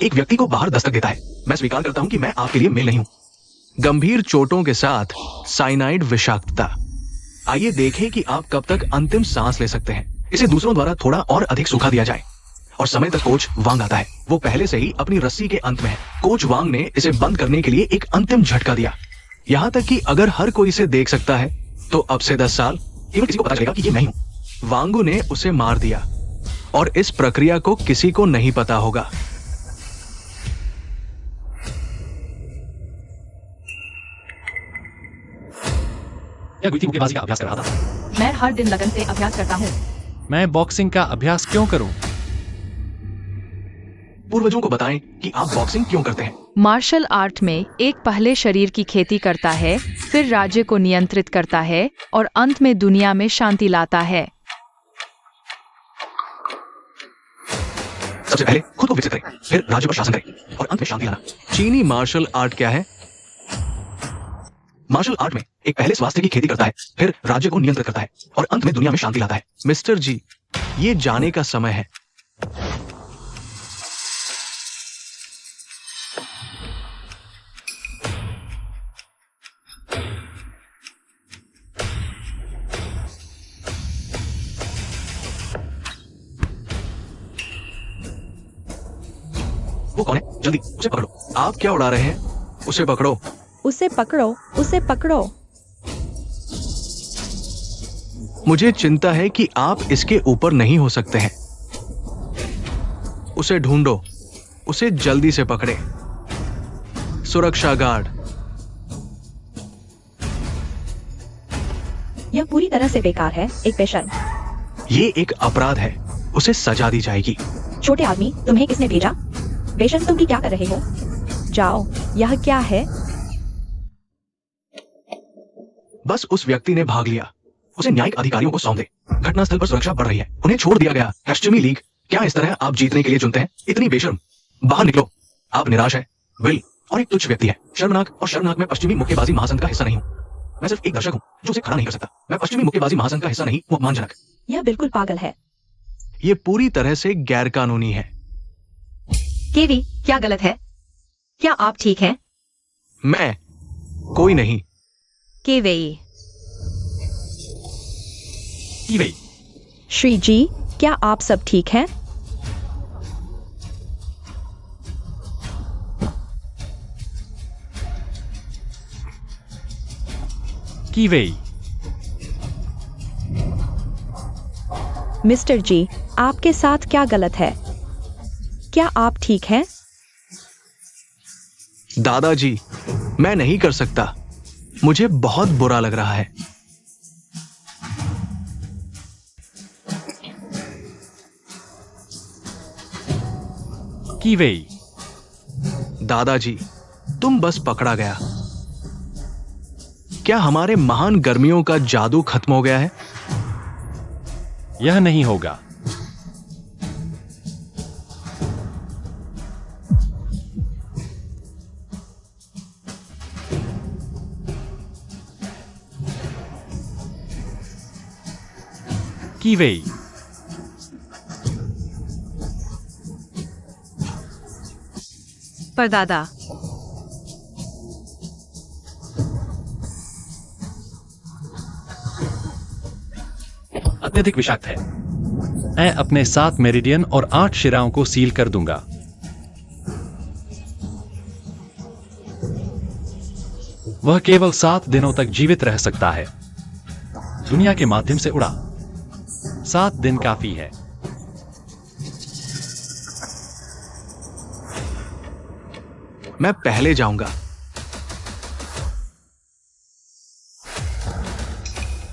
एक व्यक्ति को बाहर दस्तक देता है। मैं स्वीकार करता हूं कि मैं आपके लिए मेल नहीं हूं। गंभीर चोटों के साथ साइनाइड विषाक्तता। आइए देखें कि आप कब तक अंतिम सांस ले सकते हैं। इसे दूसरों द्वारा थोड़ा और अधिक सूखा दिया जाए। और समय तक कोच वांग आता है। वो पहले से ही अपनी रस्सी के अंत में है। कोच वांग ने इसे बंद करने के लिए एक अंतिम झटका दिया। यहां तक कि अगर हर कोई इसे देख सकता है, तो अब से 10 साल केवल किसी को पता चलेगा कि ये मैं हूं। वांगू ने उसे मार दिया और इस प्रक्रिया को किसी को नहीं पता होगा। या गुइती मुक्केबाजी का अभ्यास कर रहा था। मैं हर दिन लगन से अभ्यास करता हूँ। मैं बॉक्सिंग का अभ्यास क्यों करूं? पूर्वजों को बताएं कि आप बॉक्सिंग क्यों करते हैं। मार्शल आर्ट में एक पहले शरीर की खेती करता है, फिर राज्य को नियंत्रित करता है और अंत में दुनिया में शांति लाता है। सबसे पहले खुद को विकसित करें, फिर राज्य पर शासन करें और अंत में शांति लाना। चीनी मार्शल आर्ट क्या है? मार्शल आर्ट में एक पहले स्वास्थ्य की खेती करता है, फिर राज्य को नियंत्रित करता है और अंत में दुनिया में शांति लाता है। मिस्टर जी, ये जाने का समय है। वो कौन है? जल्दी उसे पकड़ो। आप क्या उड़ा रहे हैं? उसे पकड़ो। उसे पकड़ो, उसे पकड़ो। मुझे चिंता है कि आप इसके ऊपर नहीं हो सकते हैं। उसे ढूंढो। उसे जल्दी से पकड़े। सुरक्षा गार्ड। यह पूरी तरह से बेकार है, एक बेशर्म। ये एक अपराध है। उसे सजा दी जाएगी। छोटे आदमी, तुम्हें किसने भेजा? बेशर्म, तुम भी क्या कर रहे हो? जाओ, यह क्या है? बस उस व्यक्ति ने भाग लिया। उसे न्यायिक अधिकारियों को सौंप दे। घटनास्थल पर सुरक्षा बढ़ रही है। उन्हें छोड़ दिया गया। पश्चिमी लीग, क्या इस तरह आप जीतने के लिए चुनते हैं? इतनी बेशर्म। बाहर निकलो। आप निराश है, विल और एक तुच्छ व्यक्ति है। शर्मनाक। और शर्मनाक। मैं पश्चिमी मुक्केबाजी महासंघ का हिस्सा नहीं हूं। मैं सिर्फ एक दर्शक हूं जो उसे खड़ा नहीं कर सकता। मैं पश्चिमी मुक्केबाजी महासंघ का हिस्सा नहीं हूं। अपमानजनक। यह बिल्कुल पागल है। ये पूरी तरह से गैर कानूनी है। केवी, क्या गलत है? क्या आप ठीक हैं? मैं कोई नहीं। केवेई, ईवेई, श्री जी, क्या आप सब ठीक हैं? कीवेई, मिस्टर जी, आपके साथ क्या गलत है? क्या आप ठीक हैं? दादाजी, मैं नहीं कर सकता। मुझे बहुत बुरा लग रहा है। कीवेई, दादाजी, तुम बस पकड़ा गया। क्या हमारे महान गर्मियों का जादू खत्म हो गया है? यह नहीं होगा। कीवेई। परदादा, अत्यधिक विषाक्त है। मैं अपने 7 मेरिडियन और 8 शिराओं को सील कर दूंगा। वह केवल 7 दिनों तक जीवित रह सकता है। दुनिया के माध्यम से उड़ा। 7 दिन काफी है। मैं पहले जाऊंगा।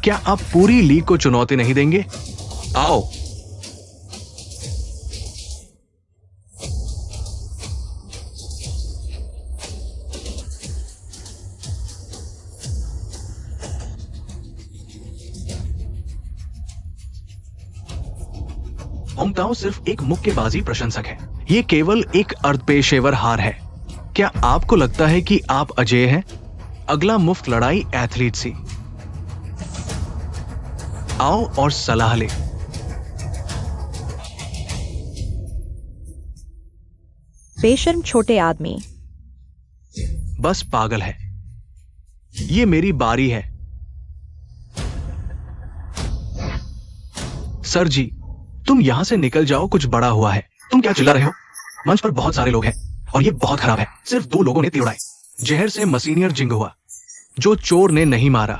क्या आप पूरी लीग को चुनौती नहीं देंगे? आओ। होंगताओ सिर्फ एक मुक्केबाजी प्रशंसक है। ये केवल एक अर्धपेशेवर हार है। क्या आपको लगता है कि आप अजेय हैं? अगला मुफ्त लड़ाई एथलीट सी। आओ और सलाह ले। बेशर्म छोटे आदमी। बस पागल है। ये मेरी बारी है। सर जी, तुम यहां से निकल जाओ, कुछ बड़ा हुआ है। तुम क्या चिल्ला रहे हो? मंच पर बहुत सारे लोग हैं और ये बहुत खराब है। सिर्फ 2 लोगों ने तीर उड़ाए। जहर से मसीनियर जिंग हुआ, जो चोर ने नहीं मारा।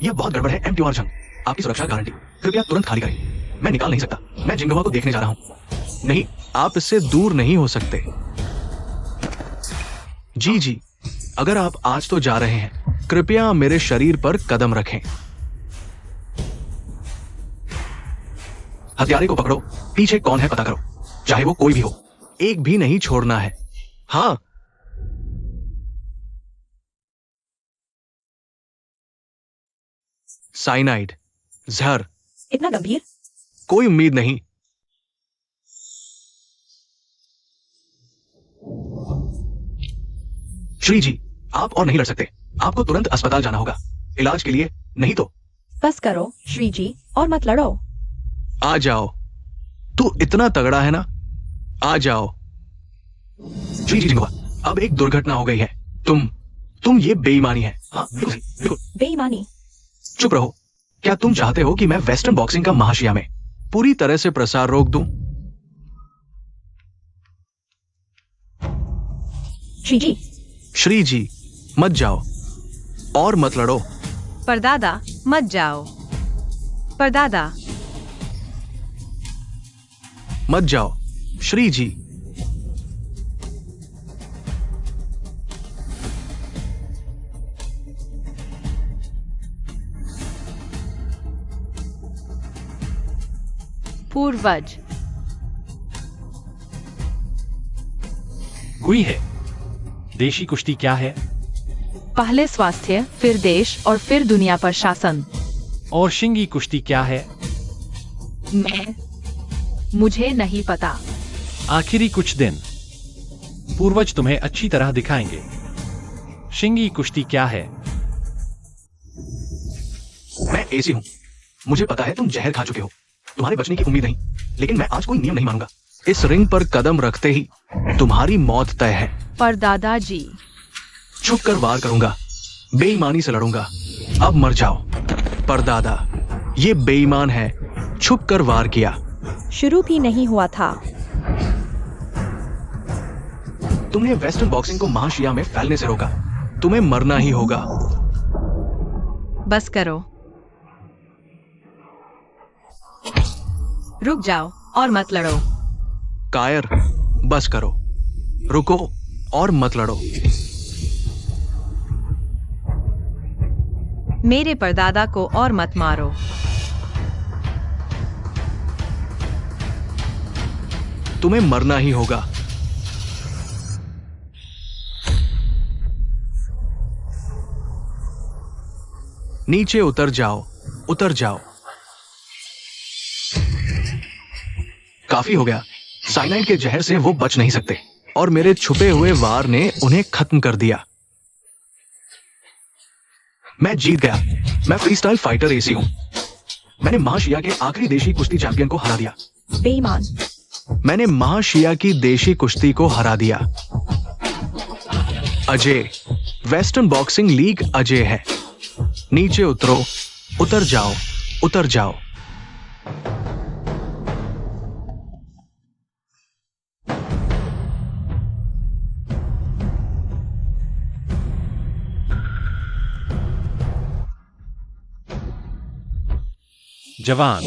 यह बहुत गड़बड़ है। एमटीआर जंग, आपकी सुरक्षा गारंटी। कृपया तुरंत खाली करें। मैं निकाल नहीं सकता। मैं जिंगहुआ को देखने जा रहा हूं। नहीं, आप इससे दूर नहीं हो सकते। जी जी, अगर आप आज तो जा रहे हैं, कृपया मेरे शरीर पर कदम रखें। हत्यारे को पकड़ो। पीछे कौन है पता करो, चाहे वो कोई भी हो। एक भी नहीं छोड़ना है। हाँ। साइनाइड, जहर। इतना गंभीर? कोई उम्मीद नहीं। श्री जी, आप और नहीं लड़ सकते। आपको तुरंत अस्पताल जाना होगा, इलाज के लिए। नहीं तो बस करो श्री जी, और मत लड़ो। आ जाओ। तू इतना तगड़ा है ना, आ जाओ। श्री जी जिंगहुआ, अब एक दुर्घटना हो गई है। तुम ये बेईमानी है। हाँ, बिल्कुल बिल्कुल। बेईमानी? चुप रहो। क्या तुम चाहते हो कि मैं वेस्टर्न बॉक्सिंग का महाशिया में पूरी तरह से प्रसार रोक दूं? श्री जी, मत जाओ और मत लड़ो। परदादा, मत जाओ। परदादा, मत जाओ। श्री जी, पूर्वज। गुई है। देशी कुश्ती क्या है? पहले स्वास्थ्य, फिर देश और फिर दुनिया पर शासन। और शिंगी कुश्ती क्या है? मुझे नहीं पता। आखिरी कुछ दिन पूर्वज तुम्हें अच्छी तरह दिखाएंगे। शिंगी कुश्ती क्या है? मैं एसी हूं। मुझे पता है तुम जहर खा चुके हो। तुम्हारे बचने की उम्मीद नहीं, लेकिन मैं आज कोई नियम नहीं मानूंगा। इस रिंग पर कदम रखते ही तुम्हारी मौत तय है। पर दादाजी, छुप कर वार करूंगा, बेईमानी से लड़ूंगा। अब मर जाओ। परदादा, ये बेईमान है, छुप कर वार किया। शुरू भी नहीं हुआ था। तुमने वेस्टर्न बॉक्सिंग को महाशिया में फैलने से रोका। तुम्हें मरना ही होगा। बस करो। रुक जाओ और मत लड़ो। कायर, बस करो। रुको और मत लड़ो। मेरे परदादा को और मत मारो। तुम्हें मरना ही होगा। नीचे उतर जाओ, उतर जाओ। काफी हो गया। साइनाइड के जहर से वो बच नहीं सकते और मेरे छुपे हुए वार ने उन्हें खत्म कर दिया। मैं जीत गया। मैं फ्रीस्टाइल फाइटर एसी हूं। मैंने महाशिया के आखिरी देशी कुश्ती चैंपियन को हरा दिया। बेईमान। मैंने महाशिया की देशी कुश्ती को हरा दिया। Ajay, western boxing league Ajay है। नीचे उतरो, उतर जाओ, उतर जाओ। जवान,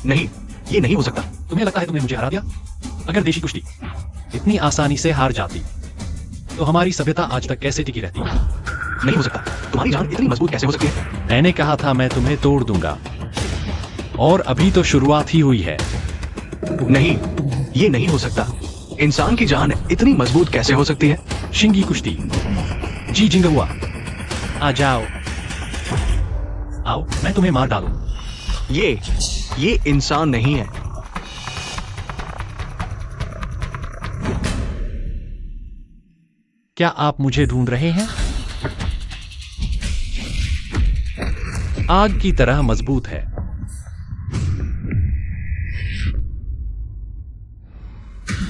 नहीं, ये नहीं हो सकता। तुम्हें लगता है तुमने मुझे हरा दिया? अगर देशी कुश्ती इतनी आसानी से हार जाती तो हमारी सभ्यता आज तक कैसे टिकी रहती? नहीं हो सकता। तुम्हारी जान इतनी मजबूत कैसे हो सकती है? मैंने कहा था मैं तुम्हें तोड़ दूंगा, और अभी तो शुरुआत ही हुई है। नहीं, ये नहीं हो सकता। इंसान की जान इतनी मजबूत कैसे हो सकती है? शिंगी कुश्ती। जी जिंगहुआ, आ जाओ। आओ, मैं तुम्हें मार डालूं। ये इंसान नहीं है। क्या आप मुझे ढूंढ रहे हैं? आग की तरह मजबूत है।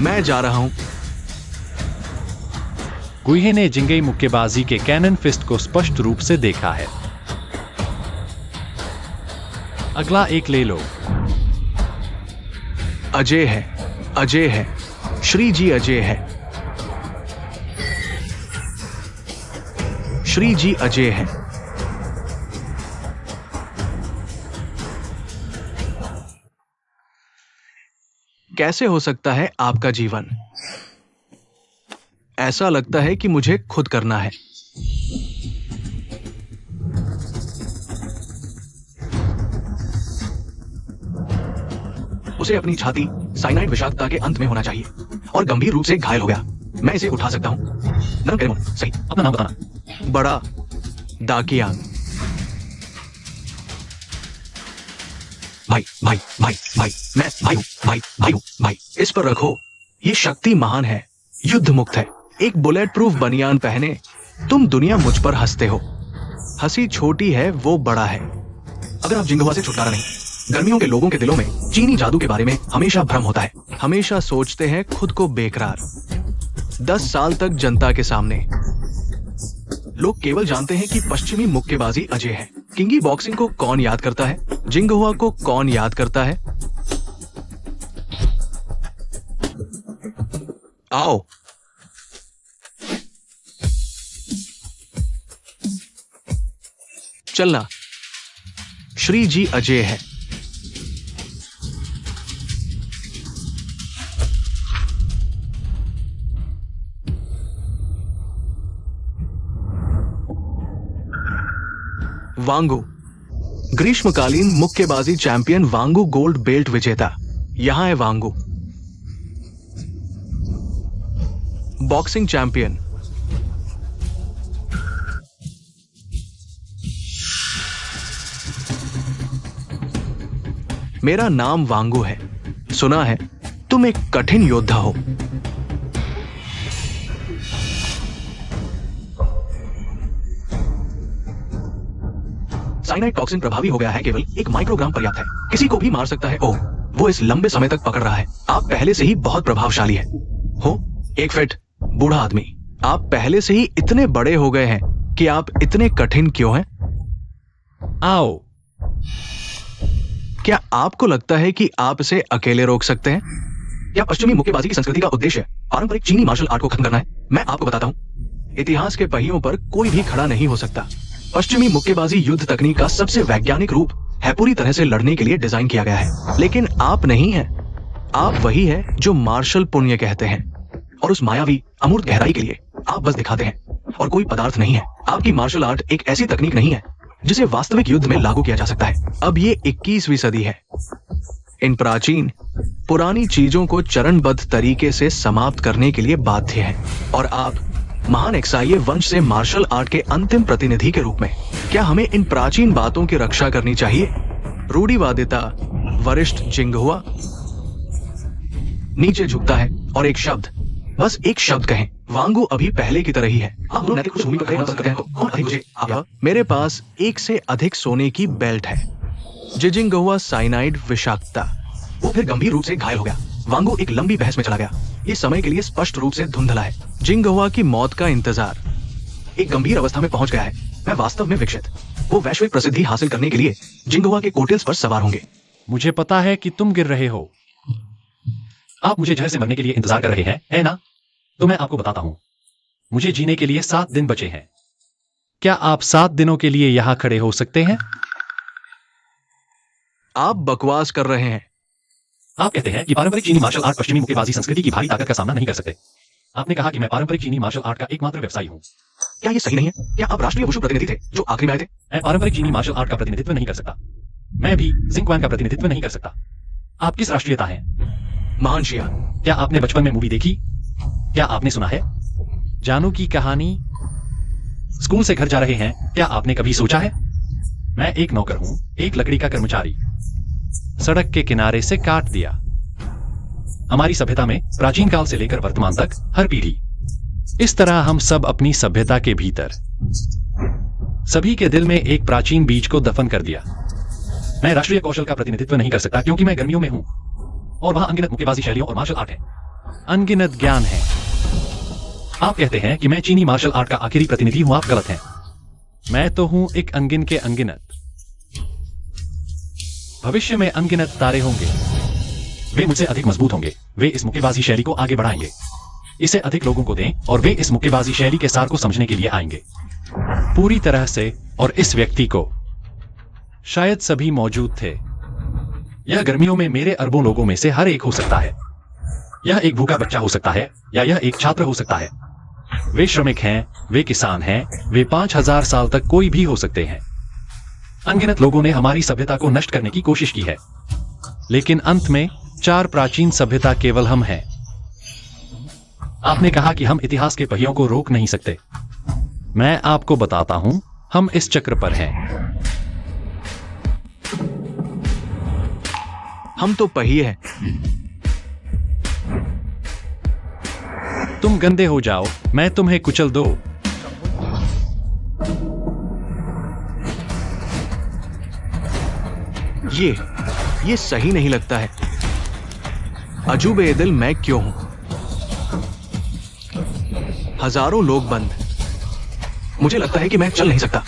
मैं जा रहा हूं। गुहे ने जिंगई मुक्केबाजी के कैनन फिस्ट को स्पष्ट रूप से देखा है। अगला एक ले लो। अजय है, अजय है, श्री जी अजय है। श्री जी अजय है। कैसे हो सकता है आपका जीवन? ऐसा लगता है कि मुझे खुद करना है। उसे अपनी छाती साइनाइड विषाक्तता के अंत में होना चाहिए और गंभीर रूप से घायल हो गया। मैं इसे उठा सकता हूं। नरम कैरेमोन, सही। अपना नाम बताना। बड़ा दाकियांग। भाई भाई भाई भाई, मैं भाई हूं, भाई भाई हूं, भाई। इस पर रखो। ये शक्ति महान है, युद्ध मुक्त है। एक बुलेट प्रूफ बनियान पहने तुम दुनिया मुझ पर हंसते हो। हंसी छोटी है, वो बड़ा है। अगर आप जिंगहुआ से छुटकारा नहीं। गर्मियों के लोगों के दिलों में चीनी जादू के बारे में हमेशा भ्रम होता है। हमेशा सोचते हैं खुद को बेकरार। 10 साल तक जनता के सामने लोग केवल जानते हैं कि पश्चिमी मुक्केबाजी अजय है। किंगी बॉक्सिंग को कौन याद करता है? जिंगहुआ को कौन याद करता है? आओ। चलना। श्री जी अजय है। वांगू, ग्रीष्मकालीन मुक्केबाजी चैंपियन वांगू गोल्ड बेल्ट विजेता। यहां है वांगू। Boxing champion. मेरा नाम वांगू है। सुना है तुम एक कठिन योद्धा हो। साइनाइड टॉक्सिन प्रभावी हो गया है, केवल 1 माइक्रोग्राम पर्याप्त है। किसी को भी मार सकता है। ओह, वो इस लंबे समय तक पकड़ रहा है। आप पहले से ही बहुत प्रभावशाली है हो। 1 फीट बूढ़ा आदमी। आप पहले से ही इतने बड़े हो गए हैं कि आप इतने कठिन क्यों हैं? आओ। क्या आपको लगता है कि आप इसे अकेले रोक सकते हैं? क्या पश्चिमी मुक्केबाजी की संस्कृति का उद्देश्य पारंपरिक चीनी मार्शल आर्ट को खत्म करना है? मैं आपको बताता हूं, इतिहास के पहियों पर कोई भी खड़ा नहीं हो सकता। पश्चिमी मुक्केबाजी युद्ध तकनीक का सबसे वैज्ञानिक रूप है। पूरी तरह से लड़ने के लिए डिजाइन किया गया है। लेकिन आप नहीं हैं। आप वही है जो मार्शल पुण्य कहते हैं, और उस मायावी अमूर्त गहराई के लिए आप बस दिखाते हैं और कोई पदार्थ नहीं है। आपकी मार्शल आर्ट एक ऐसी तकनीक नहीं है जिसे वास्तविक युद्ध में लागू किया जा सकता है। अब ये 21वीं सदी है। इन प्राचीन पुरानी चीजों को चरणबद्ध तरीके से समाप्त करने के लिए बाध्य है, और आप महान एक्साइये वंश से मार्शल आर्ट के अंतिम प्रतिनिधि के रूप में क्या हमें इन प्राचीन बातों की रक्षा करनी चाहिए? रूढ़िवादिता वरिष्ठ जिंगहुआ नीचे झुकता है और एक शब्द, बस एक शब्द कहें। वांगू अभी पहले की तरह ही है। आप दोनों नैतिक पृष्ठभूमि पर खड़े मत करते हैं तो कौन अधिक मुझे आप? मेरे पास एक से अधिक सोने की बेल्ट है। जिजिंगहुआ साइनाइड विषाक्तता। वो फिर गंभीर रूप से घायल हो गया। वांगू एक लंबी बहस में चला गया। ये समय के लिए स्पष्ट रूप से धुंधला है। जिंगहुआ की मौत का इंतजार एक गंभीर अवस्था में पहुंच गया है। मैं वास्तव में विकसित। वो वैश्विक प्रसिद्धि हासिल करने के लिए जिंगहुआ के कोटेल्स पर सवार होंगे। मुझे पता है कि तुम गिर रहे हो। आप मुझे जहर से मरने के लिए इंतजार कर रहे हैं, है ना? तो मैं आपको बताता हूं, मुझे जीने के लिए 7 दिन बचे हैं। क्या आप 7 दिनों के लिए यहां खड़े हो सकते हैं? आप बकवास कर रहे हैं। आप कहते हैं कि पारंपरिक चीनी मार्शल आर्ट पश्चिमी मुक्केबाजी संस्कृति की भारी ताकत का सामना नहीं कर सकते। आपने कहा कि मैं पारंपरिक चीनी मार्शल आर्ट का एकमात्र व्यवसायी हूं। क्या ये सही नहीं है? क्या आप राष्ट्रीय वुशु प्रतिनिधि थे जो आखिरी में आए थे? मैं पारंपरिक चीनी मार्शल आर्ट का प्रतिनिधित्व नहीं कर सकता। मैं भी जिंगक्वान का प्रतिनिधित्व नहीं कर सकता। आप किस राष्ट्रीयता हैं? महान शिया। क्या आपने बचपन में मूवी देखी? क्या आपने सुना है जानू की कहानी? स्कूल से घर जा रहे हैं, क्या आपने कभी सोचा है? मैं एक नौकर हूं, एक लकड़ी का कर्मचारी, सड़क के किनारे से काट दिया। हमारी सभ्यता में प्राचीन काल से लेकर वर्तमान तक हर पीढ़ी, इस तरह हम सब अपनी सभ्यता के भीतर सभी के दिल में एक प्राचीन बीज को दफन कर दिया। मैं राष्ट्रीय कौशल का प्रतिनिधित्व नहीं कर सकता क्योंकि मैं गर्मियों में हूं और वहां अनगिनत मुक्केबाजी शैलियों और मार्शल आर्ट है, अनगिनत ज्ञान है। आप कहते हैं कि मैं चीनी मार्शल आर्ट का आखिरी प्रतिनिधि हूं, आप गलत हैं। मैं तो हूं एक अनगिन के अनगिनत। भविष्य में अनगिनत तारे होंगे, वे मुझसे अधिक मजबूत होंगे। वे इस मुक्केबाजी शैली को आगे बढ़ाएंगे, इसे अधिक लोगों को दें और वे इस मुक्केबाजी शैली के सार को समझने के लिए आएंगे पूरी तरह से। और इस व्यक्ति को शायद सभी मौजूद थे। यह गर्मियों में मेरे अरबों लोगों में से हर एक हो सकता है। यह एक भूखा बच्चा हो सकता है या यह एक छात्र हो सकता है। वे श्रमिक हैं, वे किसान हैं, वे 5000 साल तक कोई भी हो सकते हैं। अनगिनत लोगों ने हमारी सभ्यता को नष्ट करने की कोशिश की है, लेकिन अंत में 4 प्राचीन सभ्यता केवल हम हैं। आपने कहा कि हम इतिहास के पहियों को रोक नहीं सकते। मैं आपको बताता हूं, हम इस चक्र पर हैं। हम तो पहिए हैं। तुम गंदे हो जाओ, मैं तुम्हें कुचल दो। ये सही नहीं लगता है। अजूबे दिल मैं क्यों हूं? हजारों लोग बंद। मुझे लगता है कि मैं चल नहीं सकता।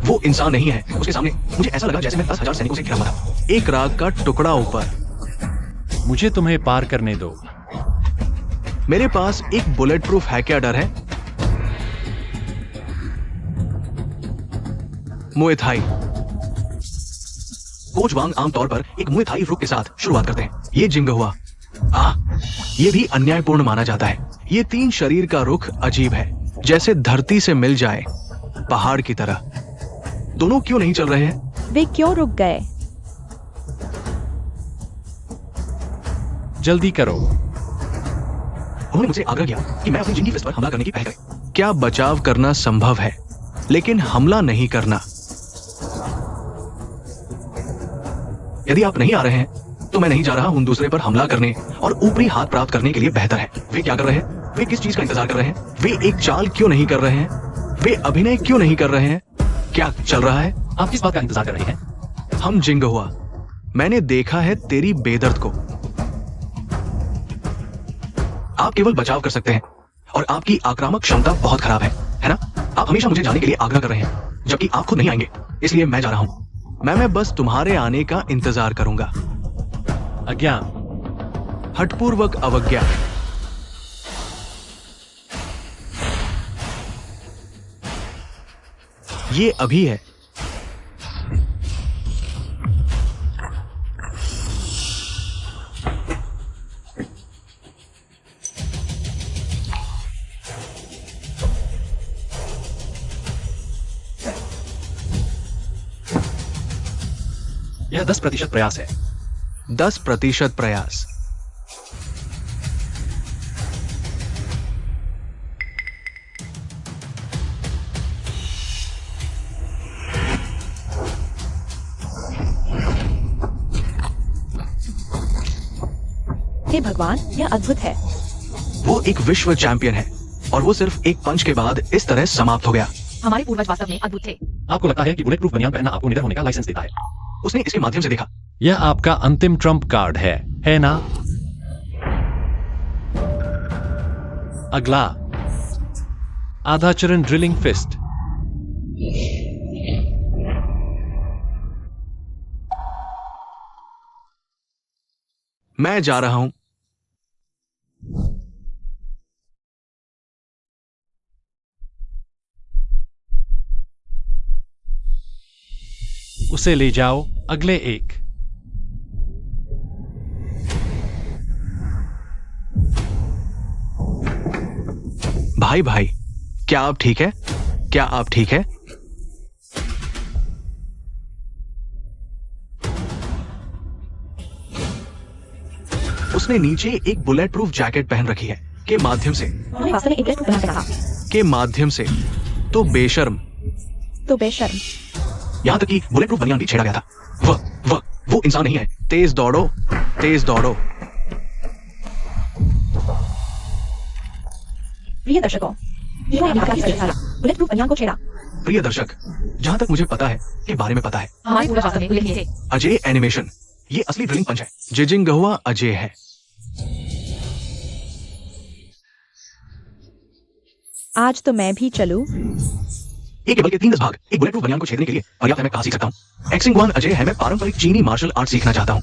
वो इंसान नहीं है। उसके सामने मुझे ऐसा लगा जैसे मैं 10,000 सैनिकों से घिरा हुआ था। एक राग का टुकड़ा ऊपर। मुझे तुम्हें पार करने दो। मेरे पास एक बुलेट प्रूफ है, क्या डर है? मुए थाई। कोच वांग आमतौर पर एक मुए थाई रुख के साथ शुरुआत करते हैं। ये जिंगहुआ, ये भी अन्यायपूर्ण माना जाता है। ये 3 शरीर का रुख अजीब है, जैसे धरती से मिल जाए, पहाड़ की तरह। दोनों क्यों नहीं चल रहे हैं? वे क्यों रुक गए? जल्दी करो। उन्होंने मुझसे आग्रह किया कि मैं अपनी जिंगी फिस्ट पर हमला करने की पहल करें। क्या बचाव करना संभव है, लेकिन हमला नहीं करना? यदि आप नहीं आ रहे हैं तो मैं नहीं जा रहा हूं। दूसरे पर हमला करने और ऊपरी हाथ प्राप्त करने के लिए बेहतर है। वे क्या कर रहे हैं? वे किस चीज का इंतजार कर रहे हैं? वे एक चाल क्यों नहीं कर रहे हैं? वे अभिनय क्यों नहीं कर रहे हैं? क्या चल रहा है? आप किस बात का इंतजार कर रहे हैं? हम जिंगहुआ, मैंने देखा है तेरी बेदर्द को। आप केवल बचाव कर सकते हैं और आपकी आक्रामक क्षमता बहुत खराब है ना? आप हमेशा मुझे जाने के लिए आग्रह कर रहे हैं, जबकि आप खुद नहीं आएंगे। इसलिए मैं जा रहा हूं। मैं बस तुम्हारे आने का इंतजार करूंगा। अज्ञान, हठपूर्वक अवज्ञा। ये अभी है। यह 10% प्रयास है। 10% प्रयास। हे भगवान, यह अद्भुत है। वो एक विश्व चैंपियन है और वो सिर्फ एक पंच के बाद इस तरह समाप्त हो गया। हमारे पूर्वज वास्तव में अद्भुत थे। आपको लगता है कि बुलेट प्रूफ बनियान पहनना आपको निडर होने का लाइसेंस देता है? उसने इसके माध्यम से देखा। यह आपका अंतिम ट्रम्प कार्ड है ना? अगला आधा चरण ड्रिलिंग फिस्ट। मैं जा रहा हूं। उसे ले जाओ अगले एक। भाई भाई, क्या आप ठीक है? क्या आप ठीक है? उसने नीचे एक बुलेट प्रूफ जैकेट पहन रखी है के माध्यम से उन्होंने वास्तव में एक बुलेट प्रूफ बना के कहा। के माध्यम से तो बेशर्म। तो बेशर्म। यहां तक कि बुलेट प्रूफ बनियान भी छेड़ा गया था। वो इंसान नहीं है। तेज दौड़ो, तेज दौड़ो। प्रिय दर्शकों, जिन्होंने अपनी हथियार से निकाला, बुलेट प्रूफ बनियान को छेड़ा। प्रिय दर्शक, जहां तक मुझे पता है के बारे में पता है, हमारे पूर्वज वास्तव में उल्लेखनीय थे। अजय एनिमेशन ये असली ड्रिलिंग पंच है। जिजिंगहुआ अजय है। आज तो मैं भी चलूं। एक बल के 3 भाग एक बुलेट प्रूफ बनियान को छेदने के लिए पर्याप्त है। मैं कहां सीख सकता हूं? एक्सिंगवान अजय है। मैं पारंपरिक चीनी मार्शल आर्ट सीखना चाहता हूं।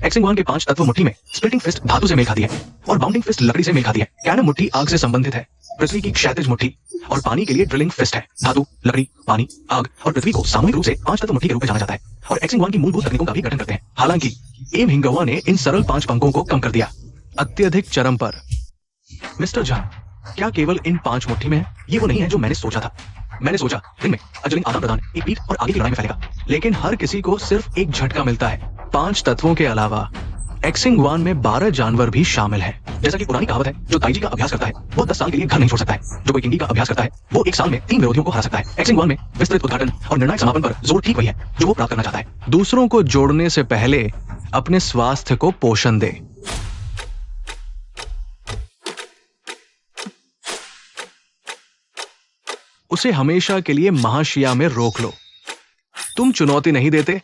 एक्सिंगवान के 5 तत्व मुट्ठी में स्प्लिटिंग फिस्ट धातु से मेल खाती है और बाउंडिंग फिस्ट लकड़ी से मेल खाती है। कैनम मुट्ठी आग से संबंधित है। पृथ्वी की क्षैतिज मुट्ठी और पानी के लिए ड्रिलिंग फिस्ट है। धातु, लकड़ी, पानी, आग और पृथ्वी को सामूहिक रूप से 5 तत्व मुट्ठी के रूप में जाना जाता है और एक्सिंगवान की मूलभूत तकनीकों का भी गठन करते हैं। हालांकि एम हिंगवा ने इन सरल 5 पंक्तों को कम कर दिया। अत्यधिक चरम पर। मिस्टर झा, क्या केवल इन 5 मुट्ठी में है? ये वो नहीं है जो मैंने सोचा था। मैंने सोचा दिन में अजलिंग आदान प्रदान एक पीठ और आगे की लड़ाई में फैलेगा, लेकिन हर किसी को सिर्फ एक झटका मिलता है। 5 तत्वों के अलावा एक्सिंगवान में 12 जानवर भी शामिल हैं। जैसा कि पुरानी कहावत है, जो ताइजी का अभ्यास करता है वो 10 साल के लिए घर नहीं छोड़ सकता है। जो कोई किंगी का अभ्यास करता है वो 1 साल में 3 विरोधियों को हरा सकता है। एक्सिंगवान में विस्तृत उद्घाटन और निर्णायक समापन पर जोर ठीक वही है जो वो प्राप्त करना चाहता है। दूसरों को जोड़ने से पहले अपने स्वास्थ्य को पोषण दे। उसे हमेशा के लिए महाशिया में रोक लो। तुम चुनौती नहीं देते।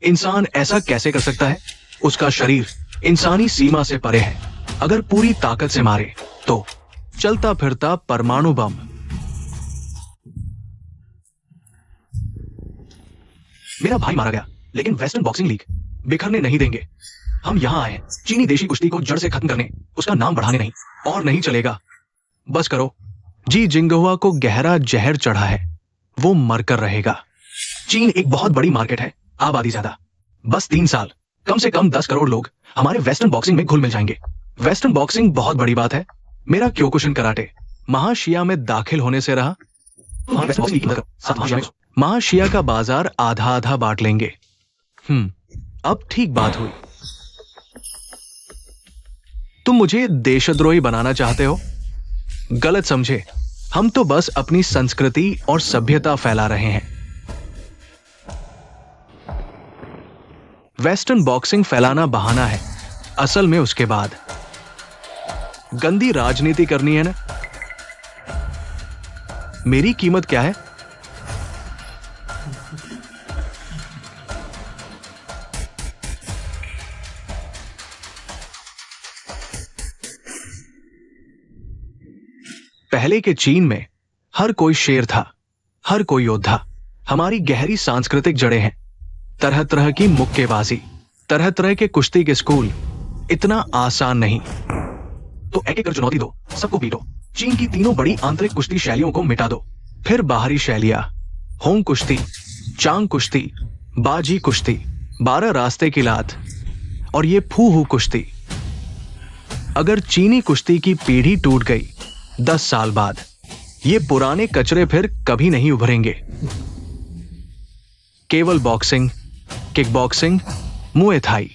इंसान ऐसा कैसे कर सकता है? उसका शरीर इंसानी सीमा से परे है। अगर पूरी ताकत से मारे तो चलता फिरता परमाणु बम। मेरा भाई मारा गया, लेकिन वेस्टर्न बॉक्सिंग लीग बिखरने नहीं देंगे। हम यहां आए चीनी देशी कुश्ती को जड़ से खत्म करने, उसका नाम बढ़ाने नहीं। और नहीं चलेगा। बस करो। जी जिंगहुआ को गहरा जहर चढ़ा है। वो मरकर रहेगा। चीन एक बहुत बड़ी मार्केट है, आबादी ज्यादा। बस 3 साल, कम से कम 10 करोड़ लोग हमारे वेस्टर्न बॉक्सिंग में घुल मिल जाएंगे। वेस्टर्न बॉक्सिंग बहुत बड़ी बात है। मेरा क्योकुशिन कराटे महाशिया में दाखिल होने से रहा। महाशिया का बाजार आधा आधा बांट लेंगे। अब ठीक बात हुई। तुम मुझे देशद्रोही बनाना चाहते हो? गलत समझे। हम तो बस अपनी संस्कृति और सभ्यता फैला रहे हैं। वेस्टर्न बॉक्सिंग फैलाना बहाना है, असल में उसके बाद गंदी राजनीति करनी है ना। मेरी कीमत क्या है? पहले के चीन में हर कोई शेर था, हर कोई योद्धा। हमारी गहरी सांस्कृतिक जड़ें हैं। तरह तरह की मुक्केबाजी, तरह तरह के कुश्ती के स्कूल। इतना आसान नहीं। तो एक एक कर चुनौती दो, सबको पीटो। चीन की 3 बड़ी आंतरिक कुश्ती शैलियों को मिटा दो। फिर बाहरी शैलियां, होंग कुश्ती, चांग कुश्ती, बाजी कुश्ती, 12 रास्ते की लात और ये फूहू कुश्ती। अगर चीनी कुश्ती की पीढ़ी टूट गई 10 साल बाद, ये पुराने कचरे फिर कभी नहीं उभरेंगे। केवल boxing, kick boxing, Muay Thai,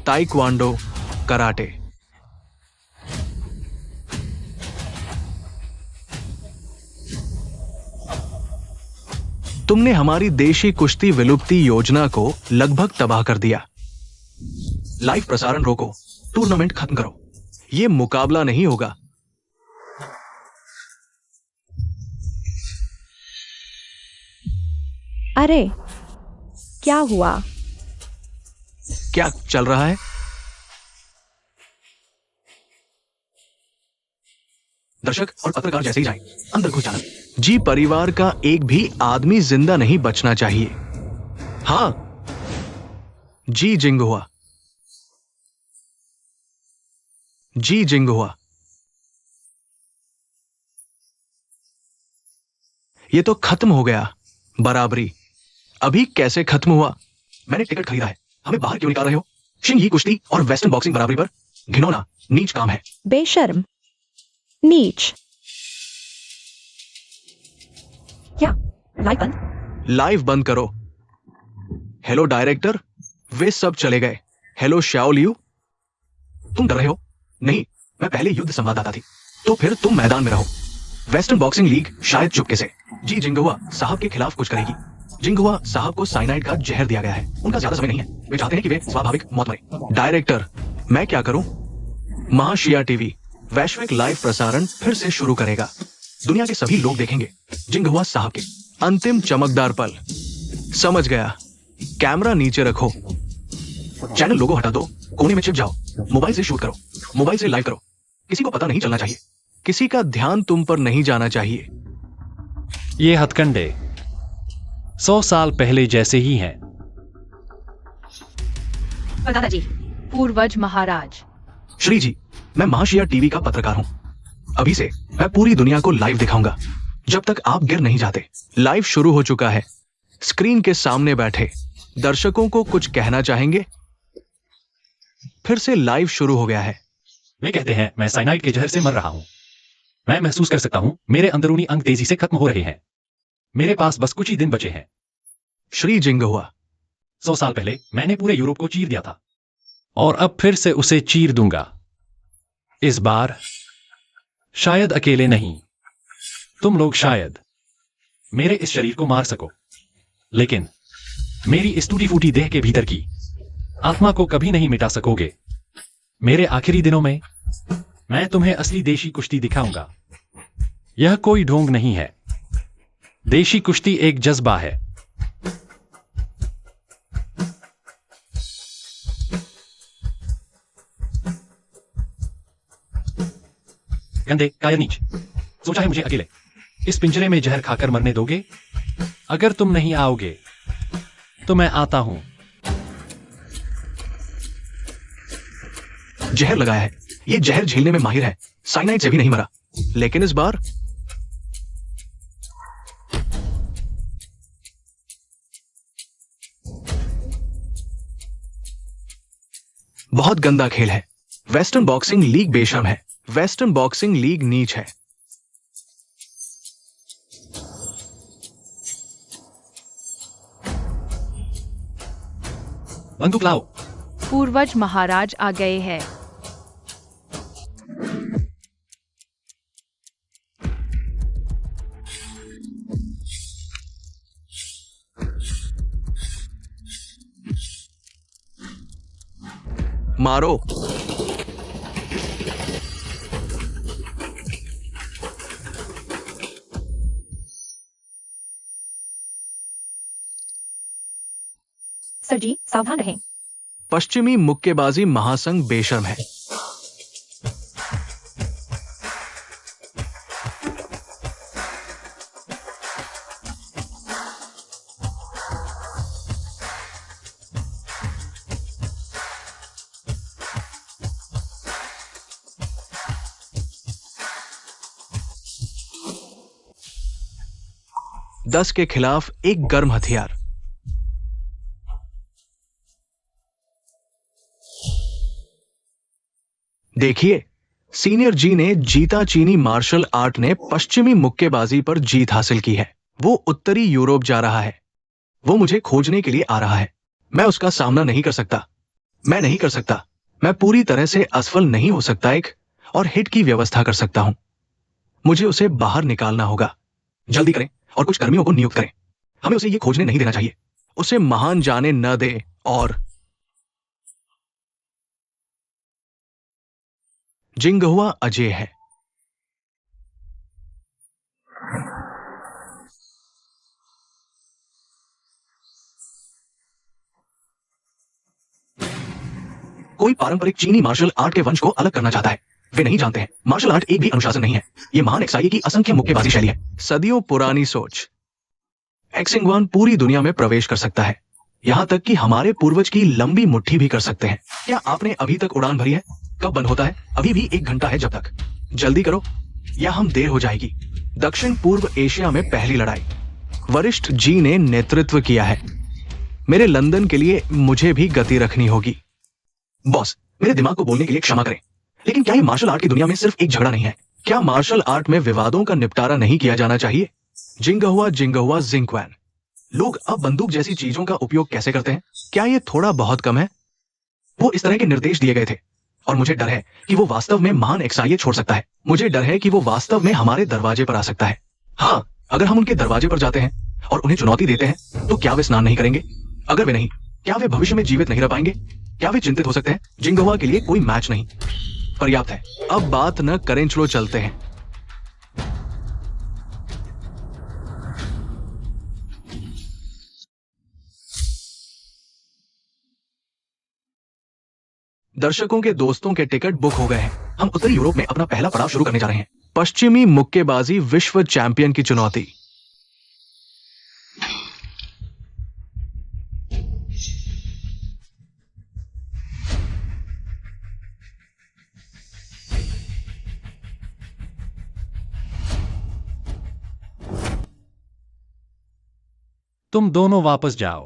taekwondo, karate. तुमने हमारी देशी कुश्ती विलुप्ति योजना को लगभग तबाह कर दिया। लाइव प्रसारण रोको, टूर्नामेंट खत्म करो। ये मुकाबला नहीं होगा। अरे क्या हुआ? क्या चल रहा है? दर्शक और पत्रकार जैसे ही जाएं, अंदर घुस जाना। जी परिवार का एक भी आदमी जिंदा नहीं बचना चाहिए। हाँ, जी जिंगहुआ, जी जिंगहुआ। ये तो खत्म हो गया। बराबरी अभी कैसे खत्म हुआ? मैंने टिकट खरीदा है। हमें बाहर क्यों निकाल रहे हो? शिंगी कुश्ती और वेस्टर्न बॉक्सिंग बराबरी पर घिनौना, नीच काम है। बेशर्म, नीच। क्या लाइव बंद? लाइव बंद करो। हेलो डायरेक्टर, वे सब चले गए। हेलो शाओ लियू, तुम डर रहे हो? नहीं, मैं पहले युद्ध संवाददाता थी। तो फिर तुम मैदान में रहो। वेस्टर्न बॉक्सिंग लीग शायद चुपके से जी जिंगहुआ साहब के खिलाफ कुछ करेगी। जिंगहुआ साहब को साइनाइड का जहर दिया गया है। उनका ज्यादा समय नहीं है। वे चाहते हैं कि वे स्वाभाविक मौत मरे। डायरेक्टर, मैं क्या करूं? महाशिया टीवी वैश्विक लाइव प्रसारण फिर से शुरू करेगा। दुनिया के सभी लोग देखेंगे जिंगहुआ साहब के अंतिम चमकदार पल। समझ गया। कैमरा नीचे रखो, चैनल लोगो हटा दो, कोने में छिप जाओ, मोबाइल से शूट करो, मोबाइल से लाइव करो। किसी को पता नहीं चलना चाहिए, किसी का ध्यान तुम पर नहीं जाना चाहिए। ये हथकंडे 100 साल पहले जैसे ही हैं। परदादा जी, पूर्वज महाराज। श्री जी, मैं महाशिया टीवी का पत्रकार हूं। अभी से मैं पूरी दुनिया को लाइव दिखाऊंगा जब तक आप गिर नहीं जाते। लाइव शुरू हो चुका है। स्क्रीन के सामने बैठे दर्शकों को कुछ कहना चाहेंगे? फिर से लाइव शुरू हो गया है। वे कहते हैं मैं साइनाइड के जहर से मर रहा हूं। मैं महसूस कर सकता हूं मेरे अंदरूनी अंग तेजी से खत्म हो रहे हैं। मेरे पास बस कुछ ही दिन बचे हैं। श्री जिंगहुआ, 100 साल पहले मैंने पूरे यूरोप को चीर दिया था और अब फिर से उसे चीर दूंगा। इस बार शायद अकेले नहीं। तुम लोग शायद मेरे इस शरीर को मार सको, लेकिन मेरी इस टूटी फूटी देह के भीतर की आत्मा को कभी नहीं मिटा सकोगे। मेरे आखिरी दिनों में मैं तुम्हें असली देशी कुश्ती दिखाऊंगा। यह कोई ढोंग नहीं है। देशी कुश्ती एक जज्बा है। गंदे कायनीच, सोचा है मुझे अकेले इस पिंजरे में जहर खाकर मरने दोगे? अगर तुम नहीं आओगे तो मैं आता हूं। जहर लगाया है। ये जहर झेलने में माहिर है। साइनाइड से भी नहीं मरा, लेकिन इस बार बहुत गंदा खेल है। वेस्टर्न बॉक्सिंग लीग बेशर्म है। वेस्टर्न बॉक्सिंग लीग नीच है। बंदूक लाओ। पूर्वज महाराज आ गए हैं। मारो। सर जी सावधान रहें। पश्चिमी मुक्केबाजी महासंघ बेशर्म है। दस के खिलाफ एक गर्म हथियार। देखिए, सीनियर जी ने जीता। चीनी मार्शल आर्ट ने पश्चिमी मुक्केबाजी पर जीत हासिल की है। वो उत्तरी यूरोप जा रहा है। वो मुझे खोजने के लिए आ रहा है। मैं उसका सामना नहीं कर सकता। मैं नहीं कर सकता। मैं पूरी तरह से असफल नहीं हो सकता। एक और हिट की व्यवस्था कर सकता हूं। मुझे उसे बाहर निकालना होगा। जल्दी करें और कुछ कर्मियों को नियुक्त करें। हमें उसे ये खोजने नहीं देना चाहिए। उसे महान जाने न दे। और जिंगहुआ अजय है। कोई पारंपरिक चीनी मार्शल आर्ट के वंश को अलग करना चाहता है। वे नहीं जानते हैं मार्शल आर्ट एक भी अनुशासन नहीं है। यह महान एक्साई की असंख्य मुक्केबाजी शैली है। सदियों पुरानी सोच। एक्सिंगवान पूरी दुनिया में प्रवेश कर सकता है, यहां तक कि हमारे पूर्वज की लंबी मुट्ठी भी कर सकते हैं। क्या आपने अभी तक उड़ान भरी है? कब बंद होता है? अभी भी 1 घंटा है। जब तक जल्दी करो या हम देर हो जाएगी। दक्षिण पूर्व एशिया में पहली लड़ाई वरिष्ठ जी ने नेतृत्व किया है। मेरे लंदन के लिए मुझे भी गति रखनी होगी। बॉस, मेरे दिमाग को बोलने के लिए क्षमा करें, लेकिन क्या ये मार्शल आर्ट की दुनिया में सिर्फ एक झगड़ा नहीं है? क्या मार्शल आर्ट में विवादों का निपटारा नहीं किया जाना चाहिए? जिंगहुआ जिंगक्वान। लोग अब बंदूक जैसी चीजों का उपयोग कैसे करते हैं? क्या ये थोड़ा बहुत कम है? वो इस तरह के निर्देश दिए गए थे और मुझे डर है कि वो वास्तव में महान एक्साई छोड़ सकता है। मुझे डर है कि वो वास्तव में हमारे दरवाजे पर आ सकता है। हाँ, अगर हम उनके दरवाजे पर जाते हैं और उन्हें चुनौती देते हैं तो क्या वे स्नान नहीं करेंगे? अगर वे नहीं, क्या वे भविष्य में जीवित नहीं रह पाएंगे? क्या वे चिंतित हो सकते हैं? जिंगहुआ के लिए कोई मैच नहीं पर्याप्त है। अब बात न करें, चलो चलते हैं। दर्शकों के दोस्तों के टिकट बुक हो गए हैं। हम उत्तरी यूरोप में अपना पहला पड़ाव शुरू करने जा रहे हैं। पश्चिमी मुक्केबाजी विश्व चैंपियन की चुनौती। तुम दोनों वापस जाओ।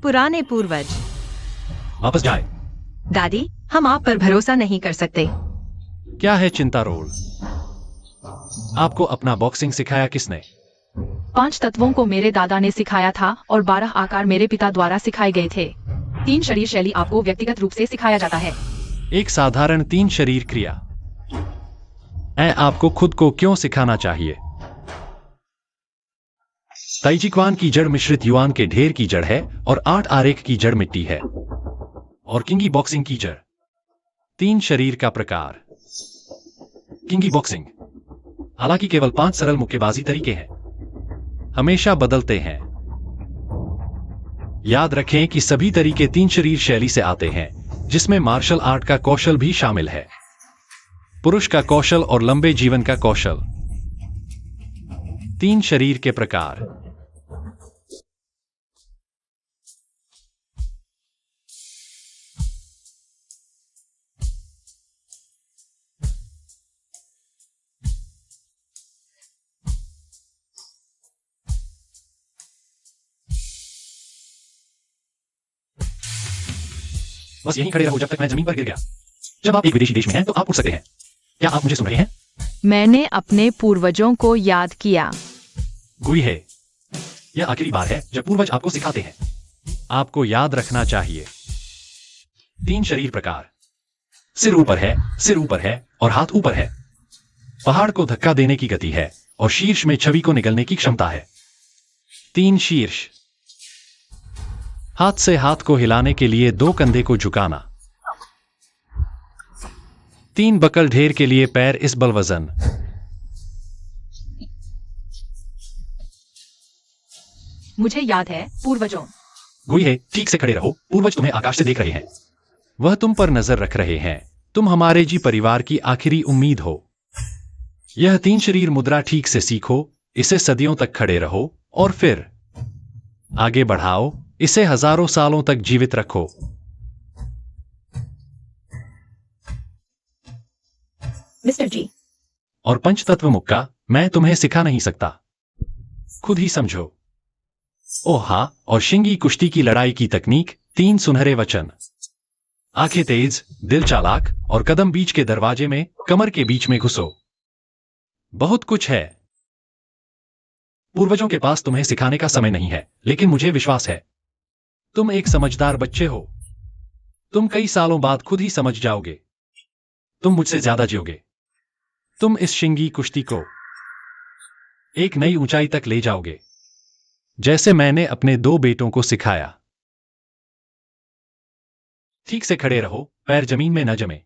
पुराने पूर्वज। वापस जाए। दादी, हम आप पर भरोसा नहीं कर सकते। क्या है चिंता रोल? आपको अपना बॉक्सिंग सिखाया किसने? 5 तत्वों को मेरे दादा ने सिखाया था और 12 आकार मेरे पिता द्वारा सिखाए गए थे। 3 शरीर शैली आपको व्यक्तिगत रूप से सिखाया जाता है। एक साधारण 3 शरीर क्रिया। आपको खुद को क्यों सिखाना चाहिए? ताइजीक्वान की जड़ मिश्रित युआन के ढेर की जड़ है और 8 आरेख की जड़ मिट्टी है और किंगी बॉक्सिंग की जड़। 3 शरीर का प्रकार। किंगी बॉक्सिंग। हालांकि केवल 5 सरल मुक्केबाजी तरीके हैं, हमेशा बदलते हैं। याद रखें कि सभी तरीके 3 शरीर शैली से आते हैं, जिसमें मार्शल आर्ट का कौशल भी शामिल है। पुरुष का कौशल और लंबे जीवन का कौशल। 3 शरीर के प्रकार। बस यहीं खड़े रहो जब तक मैं जमीन पर गिर गया। जब आप एक विदेशी देश में हैं तो आप उठ सकते हैं। क्या आप मुझे सुन रहे हैं? मैंने अपने पूर्वजों को याद किया। गुई है। यह आखिरी बार है जब पूर्वज आपको सिखाते हैं। आपको याद रखना चाहिए। 3 शरीर प्रकार। सिर ऊपर है और हाथ ऊपर है। पहाड़ को धक्का देने की गति है और शीर्ष में छवि को निगलने की क्षमता है। 3 शीर्ष। हाथ से हाथ को हिलाने के लिए 2 कंधे को झुकाना। 3 बकल ढेर के लिए पैर इस बल वजन। मुझे याद है पूर्वजों। गुई है, ठीक से खड़े रहो। पूर्वज तुम्हें आकाश से देख रहे हैं। वह तुम पर नजर रख रहे हैं। तुम हमारे जी परिवार की आखिरी उम्मीद हो। यह 3 शरीर मुद्रा ठीक से सीखो, इसे सदियों तक खड़े रहो और फिर आगे बढ़ाओ। इसे हजारों सालों तक जीवित रखो। मिस्टर जी। और पंचतत्व मुक्का मैं तुम्हें सिखा नहीं सकता, खुद ही समझो। ओहा और शिंगी कुश्ती की लड़ाई की तकनीक। 3 सुनहरे वचन। आंखें तेज, दिल चालाक और कदम बीच के दरवाजे में, कमर के बीच में घुसो। बहुत कुछ है। पूर्वजों के पास तुम्हें सिखाने का समय नहीं है, लेकिन मुझे विश्वास है तुम एक समझदार बच्चे हो। तुम कई सालों बाद खुद ही समझ जाओगे। तुम मुझसे ज्यादा जियोगे। तुम इस शिंगी कुश्ती को एक नई ऊंचाई तक ले जाओगे। जैसे मैंने अपने 2 बेटों को सिखाया। ठीक से खड़े रहो, पैर जमीन में न जमे,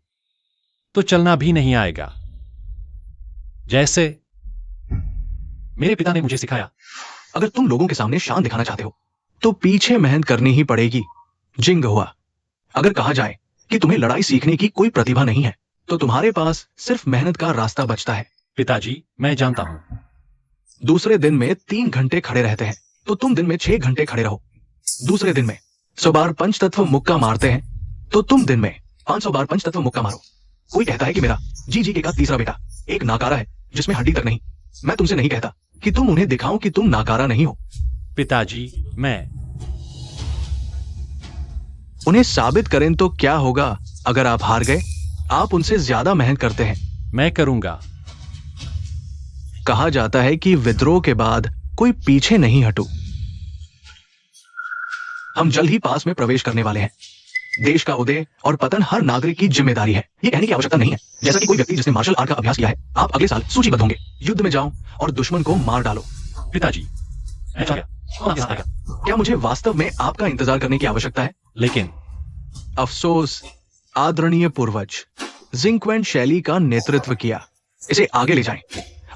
तो चलना भी नहीं आएगा। जैसे मेरे पिता ने मुझे सिखाया। अगर तुम लोगों के सामने शान दिखाना चाहते हो तो पीछे मेहनत करनी ही पड़ेगी। जिंग हुआ। अगर कहा जाए कि तुम्हें लड़ाई सीखने की कोई प्रतिभा नहीं है तो तुम्हारे पास सिर्फ मेहनत का रास्ता बचता है। पिताजी, मैं जानता हूं। दूसरे दिन में 3 घंटे खड़े रहते हैं तो तुम दिन में 6 घंटे खड़े रहो। दूसरे दिन में 100 बार पंचतत्व मुक्का मारते हैं तो तुम दिन में 500 बार पंचतत्व मुक्का मारो। कोई कहता है कि मेरा जी के का तीसरा बेटा एक नाकारा है जिसमें हड्डी तक नहीं। मैं तुमसे नहीं कहता कि तुम उन्हें दिखाओ कि तुम नाकारा नहीं हो। पिताजी, मैं उन्हें साबित करें तो क्या होगा अगर आप हार गए? आप उनसे ज्यादा मेहनत करते हैं। मैं करूंगा। कहा जाता है कि विद्रोह के बाद कोई पीछे नहीं हटू। हम जल्द ही पास में प्रवेश करने वाले हैं। देश का उदय और पतन हर नागरिक की जिम्मेदारी है। यह कहने की आवश्यकता नहीं है जैसा कि कोई व्यक्ति जिसने मार्शल आर्ट का अभ्यास किया है। आप अगले साल सूचीबद्ध होंगे। युद्ध में जाओ और दुश्मन को मार डालो। पिताजी, क्या मुझे वास्तव में आपका इंतजार करने की आवश्यकता है? लेकिन अफसोस, आदरणीय पूर्वज जिंक्वेंट शैली का नेतृत्व किया। इसे आगे ले जाएं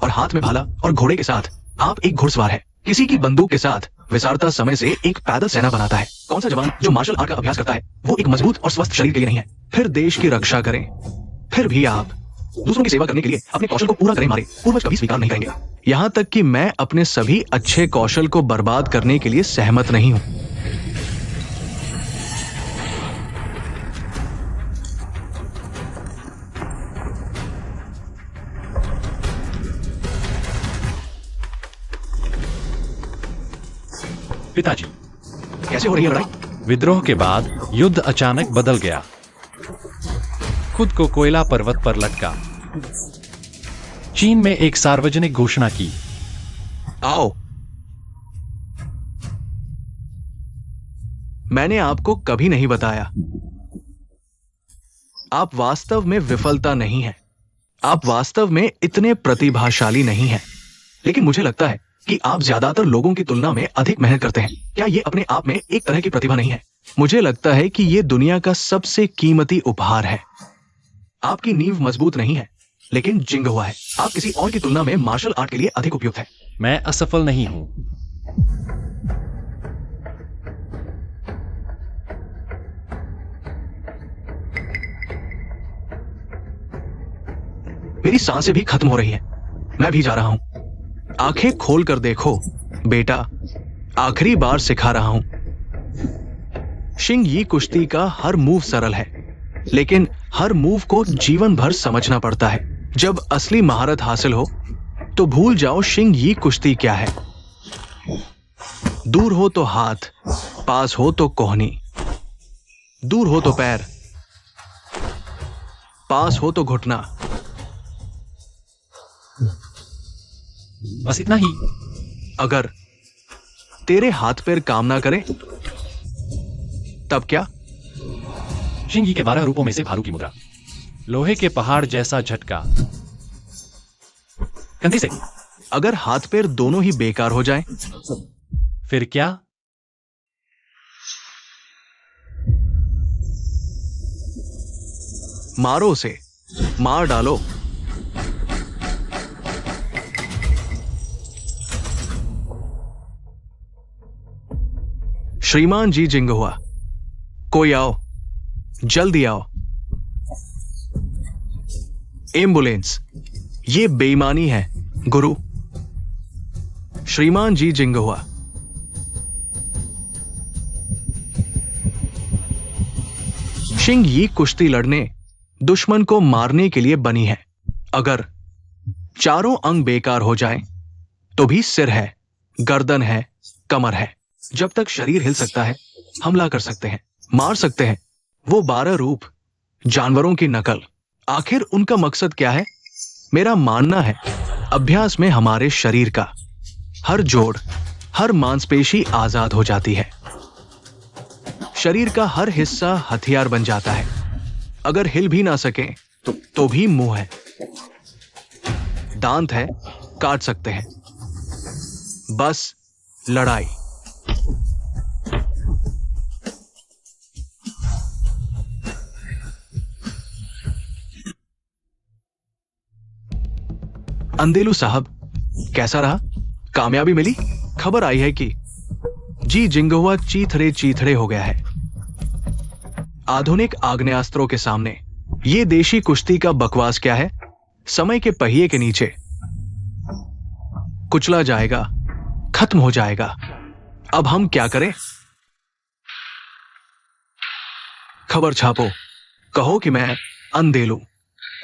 और हाथ में भाला और घोड़े के साथ आप एक घुड़सवार है। किसी की बंदूक के साथ विसारता समय से एक पैदल सेना बनाता है। कौन सा जवान जो मार्शल आर्ट का अभ्यास करता है वो एक मजबूत और स्वस्थ शरीर के लिए नहीं है। फिर देश की रक्षा करें। फिर भी आप दूसरों की सेवा करने के लिए अपने कौशल को पूरा करें मारे पूर्वज कभी स्वीकार नहीं करेंगे। यहां तक कि मैं अपने सभी अच्छे कौशल को बर्बाद करने के लिए सहमत नहीं हूं। पिताजी, कैसे हो रही है लड़ाई? विद्रोह के बाद युद्ध अचानक बदल गया। खुद को कोयला पर्वत पर लटका। चीन में एक सार्वजनिक घोषणा की। आओ। मैंने आपको कभी नहीं बताया। आप वास्तव में विफलता नहीं हैं। आप वास्तव में इतने प्रतिभाशाली नहीं हैं। लेकिन मुझे लगता है कि आप ज्यादातर लोगों की तुलना में अधिक मेहनत करते हैं। क्या ये अपने आप में एक तरह की प्रतिभा नहीं है? मुझे लगता है कि ये दुनिया का सबसे कीमती उपहार है। आपकी नींव मजबूत नहीं है, लेकिन जिंग हुआ है। आप किसी और की तुलना में मार्शल आर्ट के लिए अधिक उपयुक्त है। मैं असफल नहीं हूं। मेरी सांसें भी खत्म हो रही है। मैं भी जा रहा हूं। आंखें खोल कर देखो बेटा, आखिरी बार सिखा रहा हूं। शिंग यी कुश्ती का हर मूव सरल है, लेकिन हर मूव को जीवन भर समझना पड़ता है। जब असली महारत हासिल हो तो भूल जाओ शिंग यी कुश्ती क्या है। दूर हो तो हाथ, पास हो तो कोहनी, दूर हो तो पैर, पास हो तो घुटना। बस इतना ही। अगर तेरे हाथ पैर काम ना करें तब क्या? शिंगी के 12 रूपों में से भालू की मुद्रा, लोहे के पहाड़ जैसा झटका, कंधे से। अगर हाथ पैर दोनों ही बेकार हो जाएं, फिर क्या? मारो उसे, मार डालो। श्रीमान जी जिंग हुआ, कोई आओ, जल्दी आओ। एम्बुलेंस, ये बेईमानी है गुरु। श्रीमान जी जिंग हुआ। शिंग यी कुश्ती लड़ने, दुश्मन को मारने के लिए बनी है। अगर चारों अंग बेकार हो जाएं, तो भी सिर है, गर्दन है, कमर है। जब तक शरीर हिल सकता है, हमला कर सकते हैं, मार सकते हैं। वो 12 रूप, जानवरों की नकल, आखिर उनका मकसद क्या है? मेरा मानना है अभ्यास में हमारे शरीर का हर जोड़, हर मांसपेशी आजाद हो जाती है। शरीर का हर हिस्सा हथियार बन जाता है। अगर हिल भी ना सके तो भी मुंह है, दांत है, काट सकते हैं। बस लड़ाई। अंदेलू साहब, कैसा रहा? कामयाबी मिली? खबर आई है कि जी जिंगहुआ चीथड़े चीथड़े हो गया है। आधुनिक आग्नेयास्त्रों के सामने ये देशी कुश्ती का बकवास क्या है? समय के पहिए के नीचे कुचला जाएगा, खत्म हो जाएगा। अब हम क्या करें? खबर छापो, कहो कि मैं अंदेलू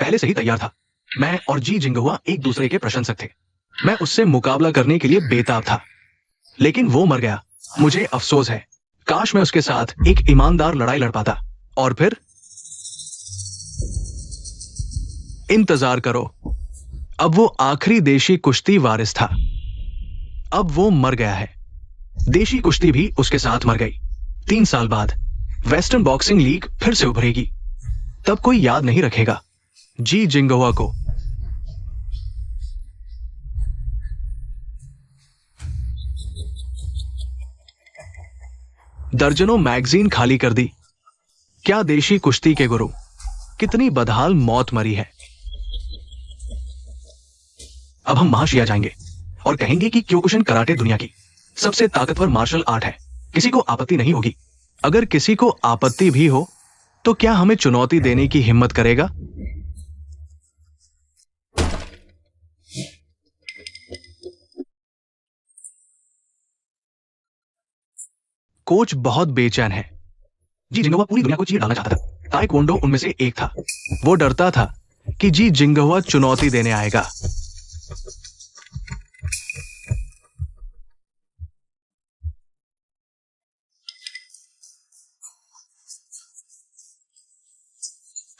पहले से ही तैयार था। मैं और जी जिंगहुआ एक दूसरे के प्रशंसक थे। मैं उससे मुकाबला करने के लिए बेताब था, लेकिन वो मर गया। मुझे अफसोस है। काश मैं उसके साथ एक ईमानदार लड़ाई लड़ पाता। और फिर इंतजार करो, अब वो आखिरी देशी कुश्ती वारिस था। अब वो मर गया है। देशी कुश्ती भी उसके साथ मर गई। 3 साल बाद वेस्टर्न बॉक्सिंग लीग फिर से उभरेगी। तब कोई याद नहीं रखेगा जी जिंगहुआ को। दर्जनों मैगजीन खाली कर दी। क्या देशी कुश्ती के गुरु, कितनी बदहाल मौत मरी है। अब हम महाशिया जाएंगे और कहेंगे कि क्योकुशिन कराटे दुनिया की सबसे ताकतवर मार्शल आर्ट है। किसी को आपत्ति नहीं होगी। अगर किसी को आपत्ति भी हो तो क्या हमें चुनौती देने की हिम्मत करेगा? कोच बहुत बेचैन है। जी जिंगहुआ पूरी दुनिया को चीर डालना चाहता था। ताइक्वांडो उनमें से एक था। वो डरता था कि जी जिंगहुआ चुनौती देने आएगा।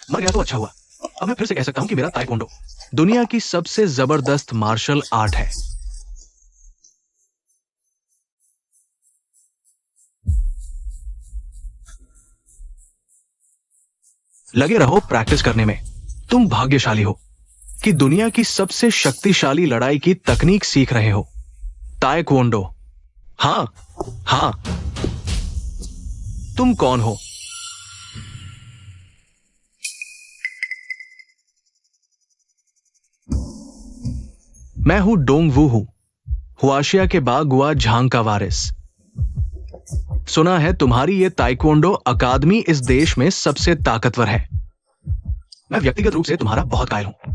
मर गया तो अच्छा हुआ। अब मैं फिर से कह सकता हूं कि मेरा ताइक्वांडो दुनिया की सबसे जबरदस्त मार्शल आर्ट है। लगे रहो प्रैक्टिस करने में। तुम भाग्यशाली हो कि दुनिया की सबसे शक्तिशाली लड़ाई की तकनीक सीख रहे हो, ताइक्वांडो। हाँ हाँ, तुम कौन हो? मैं हूं डोंग वू हूं, हुआशिया के बाग गुआ झांग का वारिस। सुना है तुम्हारी ये ताइक्वांडो अकादमी इस देश में सबसे ताकतवर है। मैं व्यक्तिगत रूप से तुम्हारा बहुत कायल हूं,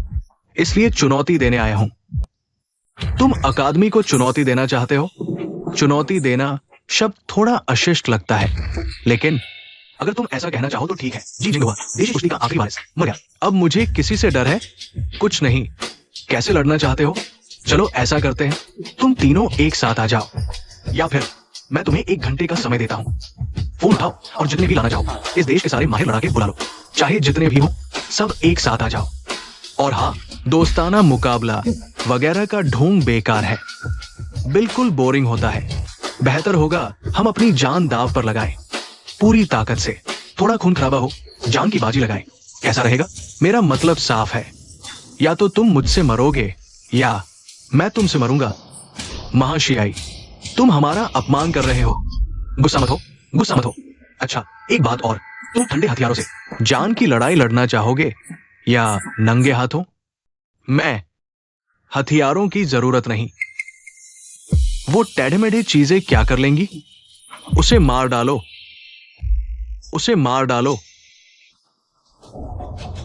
इसलिए चुनौती देने आया हूं। तुम अकादमी को चुनौती देना चाहते हो? चुनौती देना शब्द थोड़ा अशिष्ट लगता है, लेकिन अगर तुम ऐसा कहना चाहो तो ठीक है। जी जिंगहुआ देशी कुश्ती का आखिरी वारिस मर गया। अब मुझे किसी से डर है? कुछ नहीं। कैसे लड़ना चाहते हो? चलो ऐसा करते हैं, तुम तीनों एक साथ आ जाओ, या फिर मैं तुम्हें 1 घंटे का समय देता हूं। फोन उठाओ और जितने भी लाना चाहो इस देश के सारे माहिर लड़ाके बुला लो। चाहे जितने भी हो, सब एक साथ आ जाओ। और हाँ, दोस्ताना मुकाबला वगैरह का ढोंग बेकार है, बिल्कुल बोरिंग होता है। बेहतर होगा हम अपनी जान दांव पर लगाएं, पूरी ताकत से। थोड़ा खून खराबा हो, जान की बाजी लगाएं। कैसा रहेगा? मेरा मतलब साफ है, या तो तुम मुझसे मरोगे या मैं तुमसे मरूंगा। महाशियाई, तुम हमारा अपमान कर रहे हो। गुस्सा मत हो, गुस्सा मत हो। अच्छा, एक बात और, तुम ठंडे हथियारों से जान की लड़ाई लड़ना चाहोगे या नंगे हाथों? मैं हथियारों की जरूरत नहीं। वो टेढ़े मेढ़े चीजें क्या कर लेंगी? उसे मार डालो, उसे मार डालो।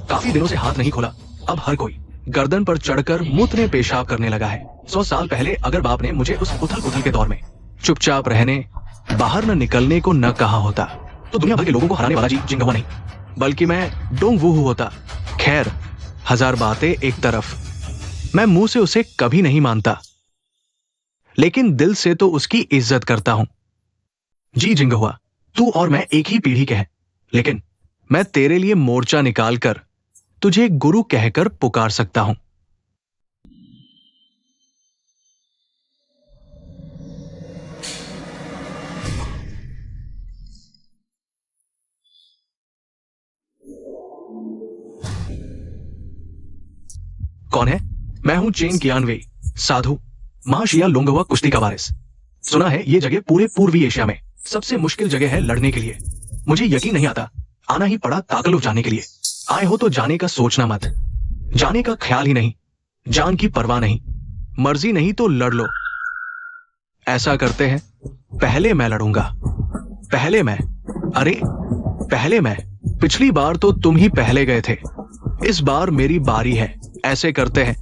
काफी दिनों से हाथ नहीं खोला, अब हर कोई गर्दन पर चढ़कर मूत्रने पेशाब करने लगा है। 100 साल पहले अगर बाप ने मुझे उस उथल पुथल के दौर में चुपचाप रहने, बाहर न निकलने को न कहा होता, तो दुनिया भर के लोगों को हराने वाला जी जिंगहुआ नहीं, बल्कि मैं डोंग वू होता। खैर, 1000 बातें एक तरफ, मैं मुंह से उसे कभी नहीं मानता, लेकिन दिल से तो उसकी इज्जत करता हूं। जी जिंगहुआ, तू और मैं एक ही पीढ़ी के हैं, लेकिन मैं तेरे लिए मोर्चा निकालकर तुझे गुरु कहकर पुकार सकता हूं। कौन है? मैं हूं चेन कियानवे, साधु, महाशिया लोंगहुआ कुश्ती का वारिस। सुना है ये जगह पूरे पूर्वी एशिया में सबसे मुश्किल जगह है लड़ने के लिए। मुझे यकीन नहीं आता, आना ही पड़ा ताकलुफ जाने के लिए। आए हो तो जाने का सोचना मत, जाने का ख्याल ही नहीं। जान की परवाह नहीं, मर्जी नहीं तो लड़ लो। ऐसा करते हैं, पहले मैं लड़ूंगा। पहले मैं? अरे पहले मैं? पिछली बार तो तुम ही पहले गए थे, इस बार मेरी बारी है। ऐसे करते हैं,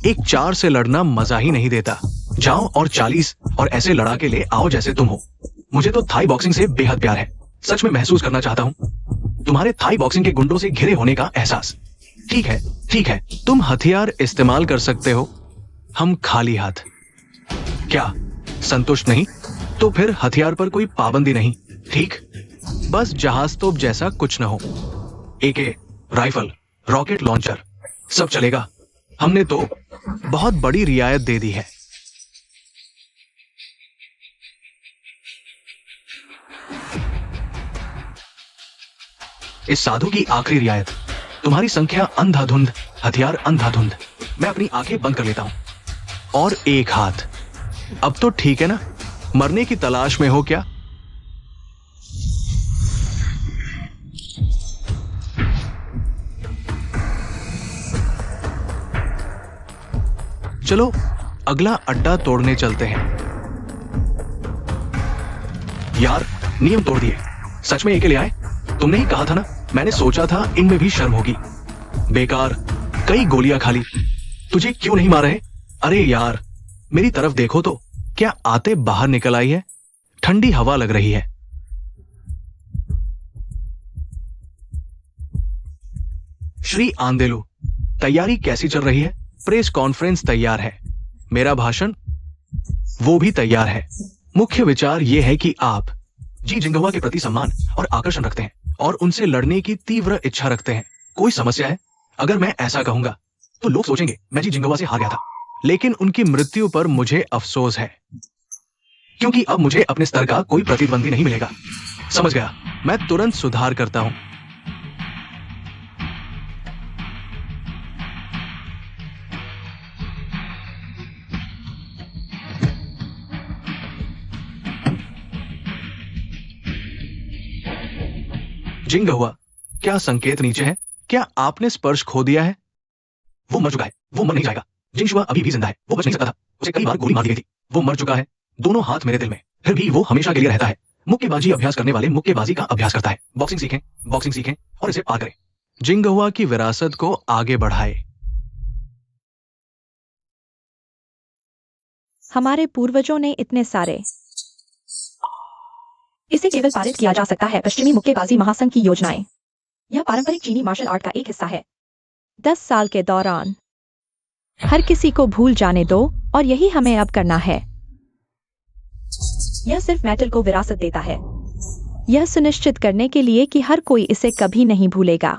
एक 4 से लड़ना मजा ही नहीं देता। जाओ और 40 और ऐसे लड़ा के ले आओ जैसे तुम हो। मुझे तो थाई बॉक्सिंग से बेहद प्यार है, सच में महसूस करना चाहता हूं तुम्हारे थाई बॉक्सिंग के गुंडों से घिरे होने का एहसास। ठीक है, ठीक है, तुम हथियार इस्तेमाल कर सकते हो, हम खाली हाथ। क्या संतुष्ट नहीं? तो फिर हथियार पर कोई पाबंदी नहीं, ठीक? बस जहाज तोप जैसा कुछ न हो। एके, राइफल, रॉकेट लॉन्चर सब चलेगा। हमने तो बहुत बड़ी रियायत दे दी है। इस साधु की आखिरी रियायत, तुम्हारी संख्या अंधाधुंध, हथियार अंधाधुंध। मैं अपनी आंखें बंद कर लेता हूं। और एक हाथ। अब तो ठीक है ना? मरने की तलाश में हो क्या? चलो अगला अड्डा तोड़ने चलते हैं। यार, नियम तोड़ दिए। सच में एके ले आए? तुमने ही कहा था ना, मैंने सोचा था इनमें भी शर्म होगी। बेकार, कई गोलियां खाली। तुझे क्यों नहीं मारे? अरे यार, मेरी तरफ देखो तो, क्या आते बाहर निकल आई है? ठंडी हवा लग रही है। श्री आंदेलू, तैयारी कैसी चल रही है? प्रेस कॉन्फ्रेंस तैयार है, मेरा भाषण वो भी तैयार है। मुख्य विचार यह है कि आप जी जिंगहुआ के प्रति सम्मान और आकर्षण रखते हैं और उनसे लड़ने की तीव्र इच्छा रखते हैं। कोई समस्या है? अगर मैं ऐसा कहूंगा तो लोग सोचेंगे मैं जी जिंगहुआ से हार गया था, लेकिन उनकी मृत्यु पर मुझे अफसोस है, क्योंकि अब मुझे अपने स्तर का कोई प्रतिद्वंदी नहीं मिलेगा। समझ गया, मैं तुरंत सुधार करता हूं। जिंगहुआ, क्या संकेत नीचे है? क्या आपने स्पर्श खो दिया है? वो मर चुका है, वो मर नहीं जाएगा। जिंगहुआ अभी भी जिंदा है, वो बच नहीं सकता था, उसे कई बार गोली मार दी गई थी। वो मर चुका है, दोनों हाथ मेरे दिल में, फिर भी वो हमेशा के लिए रहता है। मुक्केबाजी अभ्यास करने वाले मुक्केबाजी का अभ्यास करता है। बॉक्सिंग सीखें और इसे पार करें। जिंगहुआ की विरासत को आगे बढ़ाए। हमारे पूर्वजों ने इतने सारे। इसे केवल पारित किया जा सकता है पश्चिमी मुक्केबाजी महासंघ की योजनाएं। यह पारंपरिक चीनी मार्शल आर्ट का एक हिस्सा है। 10 साल के दौरान हर किसी को भूल जाने दो, और यही हमें अब करना है। यह सिर्फ मेटल को विरासत देता है, यह सुनिश्चित करने के लिए कि हर कोई इसे कभी नहीं भूलेगा।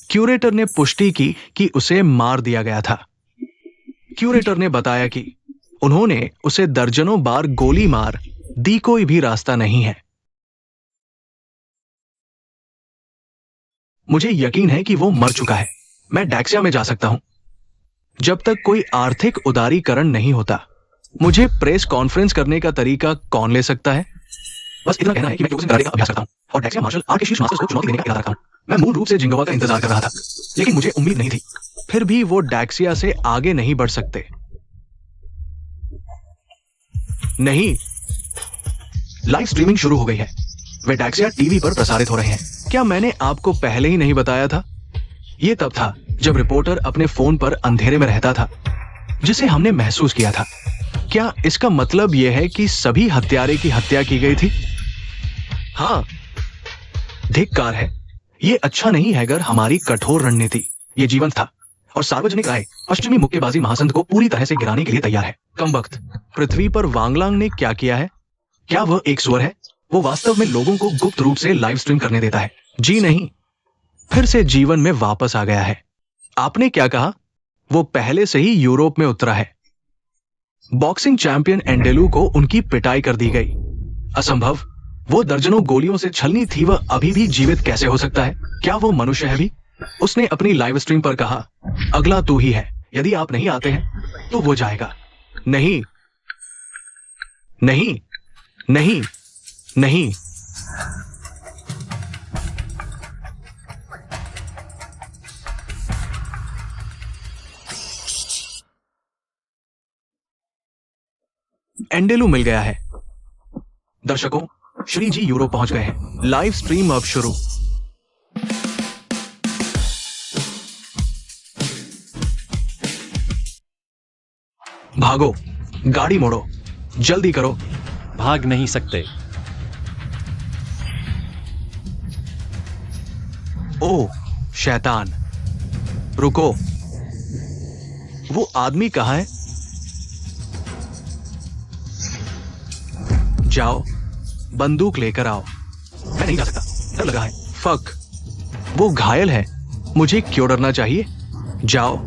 क्यूरेटर ने पुष्टि की कि उसे मार दिया गया था। क्यूरेटर ने बताया कि उन्होंने उसे दर्जनों बार गोली मार दी, कोई भी रास्ता नहीं है। मुझे यकीन है कि वो मर चुका है। मैं डैक्सिया में जा सकता हूं जब तक कोई आर्थिक उदारीकरण नहीं होता। मुझे प्रेस कॉन्फ्रेंस करने का तरीका कौन ले सकता है? बस इतना कहना है कि मैं किकबॉक्सिंग कराटे का अभ्यास करता हूं और डैक्सिया मार्शल आर्ट के शीर्ष मास्टर्स को चुनौती देने का इरादा रखता हूं। मैं मूल रूप से जिंगहुआ का इंतजार कर रहा था, लेकिन मुझे उम्मीद नहीं थी। फिर भी वो डैक्सिया से आगे नहीं बढ़ सकते। नहीं, लाइव स्ट्रीमिंग शुरू हो गई है। वे डैक्सिया टीवी पर प्रसारित हो रहे हैं। क्या मैंने आपको पहले ही नहीं बताया था? यह तब था जब रिपोर्टर अपने फोन पर अंधेरे में रहता था, जिसे हमने महसूस किया था। क्या इसका मतलब यह है कि सभी हत्यारे की हत्या की गई थी? हाँ, धिक्कार है। यह अच्छा नहीं है अगर हमारी कठोर रणनीति, यह जीवंत था और सार्वजनिक राय पश्चिमी मुक्केबाजी महासंघ को पूरी तरह से गिराने के लिए तैयार है। कमबख्त, पृथ्वी पर वांगलांग ने क्या किया है? क्या वह एक स्वर है? वो वास्तव में लोगों को गुप्त रूप से लाइव स्ट्रीम करने देता है। जी नहीं, फिर से जीवन में वापस आ गया है। आपने क्या कहा? वो पहले से ही यूरोप में उतरा है। बॉक्सिंग चैंपियन एंडेलू को उनकी पिटाई कर दी गई। असंभव, वो दर्जनों गोलियों से छलनी थी, वह अभी भी जीवित कैसे हो सकता है? क्या वो मनुष्य है भी? उसने अपनी लाइव स्ट्रीम पर कहा, अगला तू ही है, यदि आप नहीं आते हैं तो वो जाएगा। नहीं नहीं नहीं नहीं। एंडेलू मिल गया है। दर्शकों, श्री जी यूरोप पहुंच गए हैं। लाइव स्ट्रीम अब शुरू। भागो, गाड़ी मोड़ो, जल्दी करो। भाग नहीं सकते। ओ शैतान, रुको। वो आदमी कहां है? जाओ, बंदूक लेकर आओ। मैं नहीं जा सकता, डर लगा है। फक, वो घायल है। मुझे क्यों डरना चाहिए? जाओ,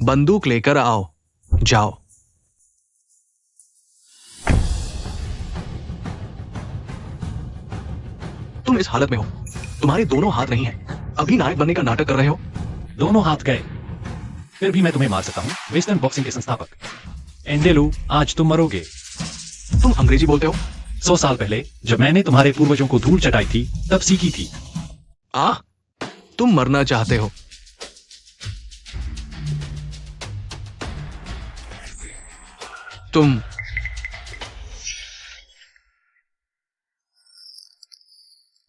बंदूक लेकर आओ। जाओ। तुम इस हालत में हो, तुम्हारे दोनों हाथ नहीं हैं। अभी नायक बनने का नाटक कर रहे हो। दोनों हाथ गए, फिर भी मैं तुम्हें मार सकता हूँ। वेस्टर्न बॉक्सिंग के संस्थापक एंडेलू, आज तुम मरोगे। तुम अंग्रेजी बोलते हो? 100 साल पहले जब मैंने तुम्हारे पूर्वजों को धूल चटाई थी, तब सीखी थी। तुम मरना चाहते हो। तुम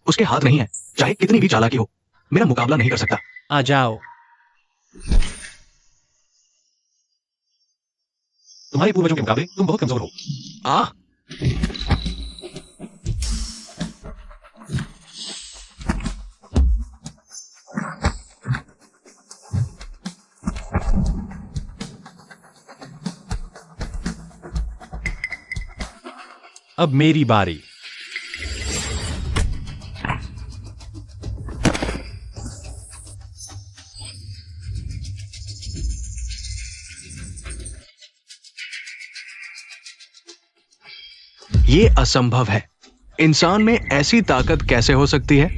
उसके हाथ नहीं है, चाहे कितनी भी चालाकी हो, मेरा मुकाबला नहीं कर सकता। आ जाओ। तुम्हारे पूर्वजों के मुकाबले तुम बहुत कमजोर हो। अब मेरी बारी। ये असंभव है। इंसान में ऐसी ताकत कैसे हो सकती है?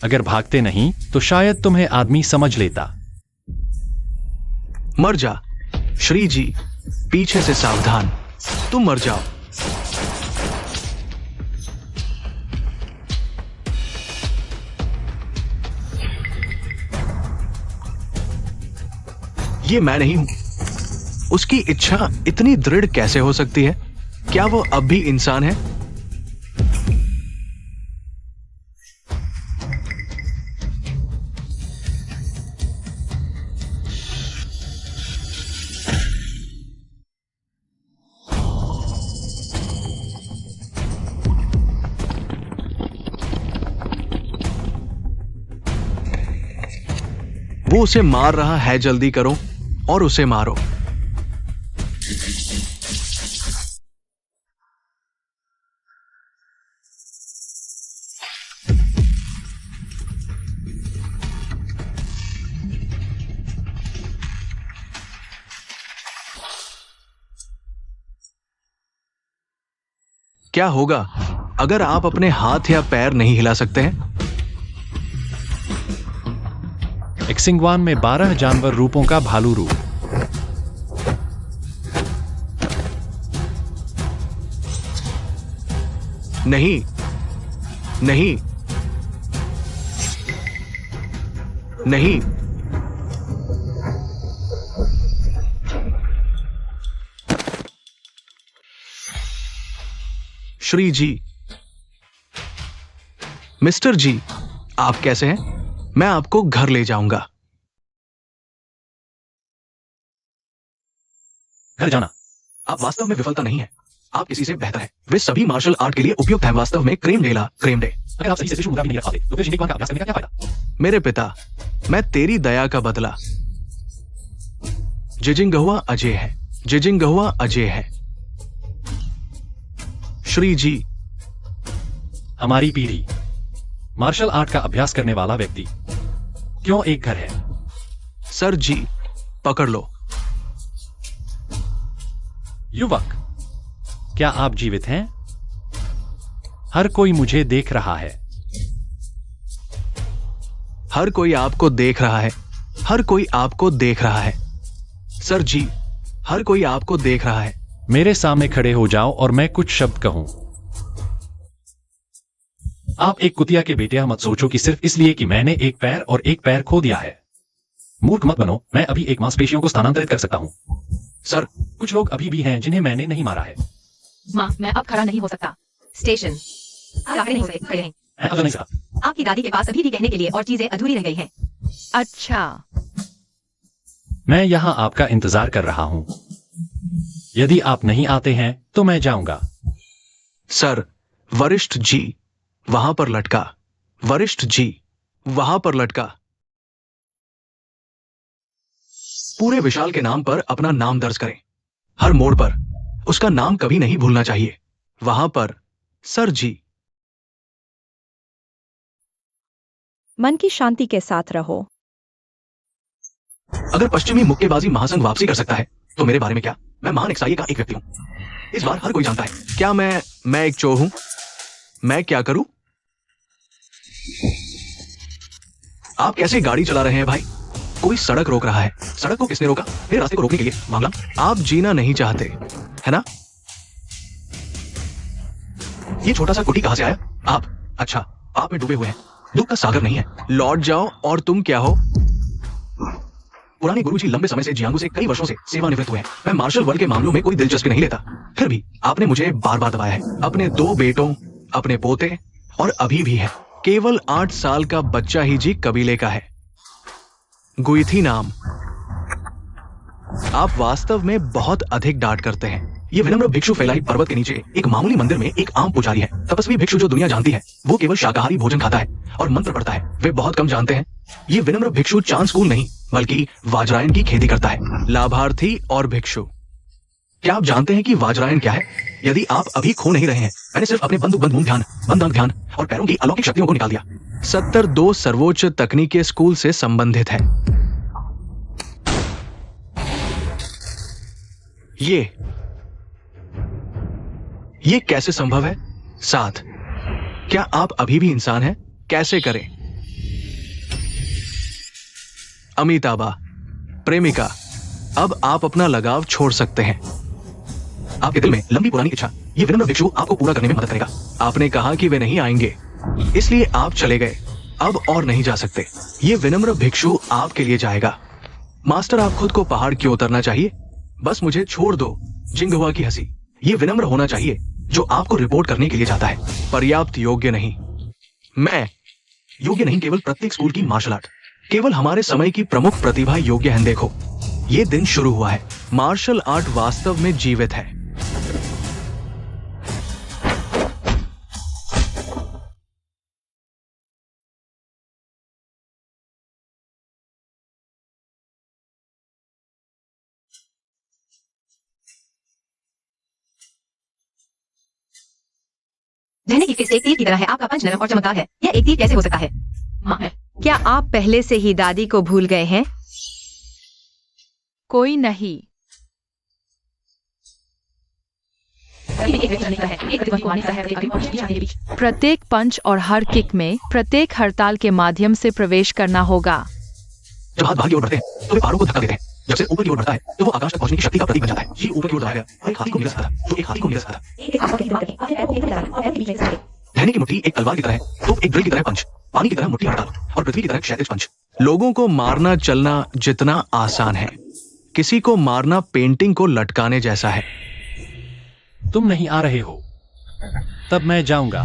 अगर भागते नहीं तो शायद तुम्हें आदमी समझ लेता। मर जा, श्री जी, पीछे से सावधान। तुम मर जाओ। ये मैं नहीं हूं। उसकी इच्छा इतनी दृढ़ कैसे हो सकती है? क्या वो अब भी इंसान है? वो उसे मार रहा है, जल्दी करो और उसे मारो। क्या होगा अगर आप अपने हाथ या पैर नहीं हिला सकते हैं? एक्सिंगवान में 12 जानवर रूपों का भालू रूप। नहीं, नहीं, नहीं। श्री जी, मिस्टर जी, आप कैसे हैं? मैं आपको घर ले जाऊंगा। घर जाना? आप वास्तव में विफलता नहीं है, आप किसी से बेहतर हैं। वे सभी मार्शल आर्ट के लिए उपयुक्त हैं। वास्तव में क्रेम डेला क्रेम डे। अगर आप सही से विश्व मुद्रा भी नहीं रख पाते तो फिर शिंगेक्वान का अभ्यास करने का क्या फायदा? मेरे पिता, मैं तेरी दया का बदला। जिजिंगहुआ अजय है, जिजिंगहुआ अजय है। श्री जी, हमारी पीढ़ी मार्शल आर्ट का अभ्यास करने वाला व्यक्ति क्यों एक घर है? सर जी, पकड़ लो। युवक, क्या आप जीवित हैं? हर कोई मुझे देख रहा है। हर कोई आपको देख रहा है। हर कोई आपको देख रहा है। सर जी, हर कोई आपको देख रहा है। मेरे सामने खड़े हो जाओ और मैं कुछ शब्द कहूं। आप एक कुतिया के बेटिया मत सोचो कि सिर्फ इसलिए कि मैंने एक पैर और एक पैर खो दिया है। मूर्ख मत बनो, मैं अभी एक मांसपेशियों को स्थानांतरित कर सकता हूँ। सर, कुछ लोग अभी भी हैं जिन्हें मैंने नहीं मारा है। माँ, मैं अब खड़ा नहीं हो सकता। स्टेशन। आप आगे नहीं हो सकते, खड़े रहें। मैं अब नहीं सकता। आपकी दादी के पास अभी भी कहने के लिए और चीजें अधूरी रह गई हैं। अच्छा, मैं यहाँ आपका इंतजार कर रहा हूँ। यदि आप नहीं आते हैं तो मैं जाऊंगा। सर, वरिष्ठ जी वहां पर लटका। वरिष्ठ जी वहां पर लटका। पूरे विशाल के नाम पर अपना नाम दर्ज करें। हर मोड़ पर उसका नाम कभी नहीं भूलना चाहिए। वहां पर सर जी। मन की शांति के साथ रहो। अगर पश्चिमी मुक्केबाजी महासंघ वापसी कर सकता है तो मेरे बारे में क्या? मैं महान एक्साई का एक व्यक्ति हूं। इस बार हर कोई जानता है। क्या मैं एक चोर हूं? मैं क्या करूं? आप कैसे गाड़ी चला रहे हैं भाई? कोई सड़क रोक रहा है। सड़क को किसने रोका? मेरे रास्ते को रोकने के लिए मामला। आप जीना नहीं चाहते है ना? ये छोटा सा कुटी कहां से आया? आप? अच्छा, आप में डूबे हुए हैं। दुख का सागर नहीं है। लौट जाओ। और तुम क्या हो? पुराने गुरुजी लंबे समय से जियांगू से कई वर्षों से सेवानिवृत्त हुए हैं। मैं मार्शल वर्ल्ड के मामलों में कोई दिलचस्पी नहीं लेता। फिर भी आपने मुझे बार बार दबाया है। अपने 2 बेटों, अपने पोते और अभी भी है। केवल 8 साल का बच्चा ही जी कबीले का है। गुइथी नाम। आप वास्तव में बहुत अधिक डांट करते हैं। ये विनम्र भिक्षु फैलाई पर्वत के नीचे एक मामूली मंदिर में एक आम पुजारी है। तपस्वी भिक्षु जो दुनिया जानती है वो केवल शाकाहारी भोजन खाता है और मंत्र पढ़ता है। वे बहुत कम जानते हैं ये विनम्र भिक्षु चांद स्कूल नहीं बल्कि वाजरायन की खेती करता है। लाभार्थी और भिक्षु। क्या आप जानते हैं कि वाजरायन क्या है? यदि आप अभी खो नहीं रहे हैं, मैंने सिर्फ अपने बंदूक बंद ध्यान, बंद अंग ध्यान और पैरों की अलौकिक शक्तियों को निकाल दिया। 72 सर्वोच्च तकनीकी स्कूल से संबंधित है। ये कैसे संभव है? 7। क्या आप अभी भी इंसान हैं? कैसे करें? अमिताभा, प्रेमिका, अब आप अपना लगाव छोड़ सकते हैं। आपके दिल में लंबी पुरानी इच्छा ये विनम्र भिक्षु आपको पूरा करने में मदद करेगा। आपने कहा कि वे नहीं आएंगे, इसलिए आप चले गए। अब और नहीं जा सकते। ये विनम्र भिक्षु आपके लिए जाएगा। मास्टर, आप खुद को पहाड़ क्यों उतरना चाहिए? बस मुझे छोड़ दो। जिंगहुआ की हंसी। ये विनम्र होना चाहिए जो आपको रिपोर्ट करने के लिए जाता है। पर्याप्त योग्य नहीं। मैं योग्य नहीं केवल प्रत्येक स्कूल की मार्शल आर्ट, केवल हमारे समय की प्रमुख प्रतिभा योग्य है। देखो, ये दिन शुरू हुआ है। मार्शल आर्ट वास्तव में जीवित है। रहने की फिक्स एक तीर की तरह है। आपका पंच नरम और चमकदार है। यह एक तीर कैसे हो सकता है? माँ, क्या आप पहले से ही दादी को भूल गए हैं? कोई नहीं। प्रत्येक पंच और हर किक में प्रत्येक हड़ताल के माध्यम से प्रवेश करना होगा। जब हाथ बाहर की ओर बढ़ते हैं तो वे पहाड़ों को धक्का देते हैं। जब से ऊपर की ओर बढ़ता है तो वो आकाश तक पहुंचने की शक्ति का प्रतीक बन जाता है। ये ऊपर की ओर दबाया गया और एक हाथी को मिला सकता था। तो एक हाथी को मिला सकता था। रहने की मुट्ठी एक तलवार की तरह है, तो एक ड्रिल की तरह पंच, पानी की तरह मुट्ठी हड़ताल और पृथ्वी की तरह क्षैतिज पंच। लोगों को मारना चलना जितना आसान है, किसी को मारना पेंटिंग को लटकाने जैसा है। तुम नहीं आ रहे हो, तब मैं जाऊंगा।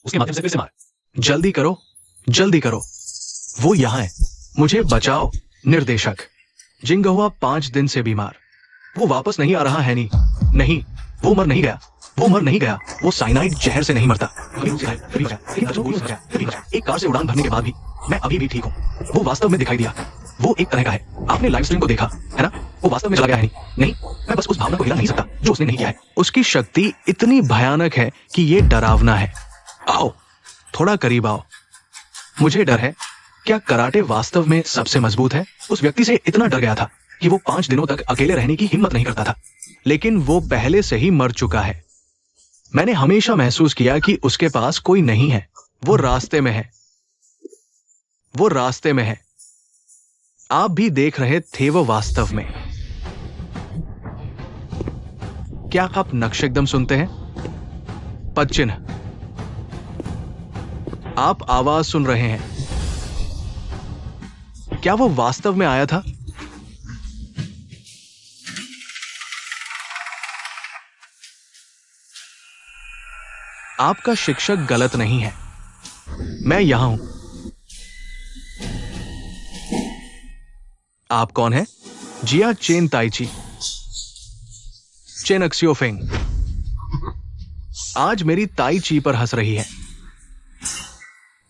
उसके माध्यम से फिर से मार। जल्दी करो, जल्दी करो। वो यहां है। मुझे बचाओ निर्देशक। जिंगहुआ 5 दिन से बीमार। वो वापस नहीं आ रहा है। नहीं, वो मर नहीं गया। वो मर नहीं गया। वो साइनाइड जहर से नहीं मरता। एक कार से उड़ान भरने के बाद भी मैं अभी भी ठीक हूँ। वो वास्तव में दिखाई दिया। वो एक तरह का है। आपने लाइव स्ट्रीम को देखा है ना? वो वास्तव में चला गया है। नहीं, मैं बस उस भावना को हिला नहीं सकता जो उसने नहीं किया है। उसकी शक्ति इतनी भयानक है कि ये डरावना है। आओ, थोड़ा करीब आओ। मुझे डर है। क्या कराटे वास्तव में सबसे मजबूत है? उस व्यक्ति से इतना डर गया था कि वो 5 दिनों तक अकेले रहने की हिम्मत नहीं करता था। लेकिन वो पहले से ही मर चुका है। मैंने हमेशा महसूस किया कि उसके पास कोई नहीं है। वो रास्ते में है। वो रास्ते में है। आप भी देख रहे थे वो वास्तव में। क्या आप नक्शेकदम सुनते हैं? पद चिन्ह। आप आवाज सुन रहे हैं। क्या वो वास्तव में आया था? आपका शिक्षक गलत नहीं है। मैं यहां हूं। आप कौन हैं? जिया चेन ताइची, चेन एक्सियोफेंग आज मेरी ताइची पर हंस रही है।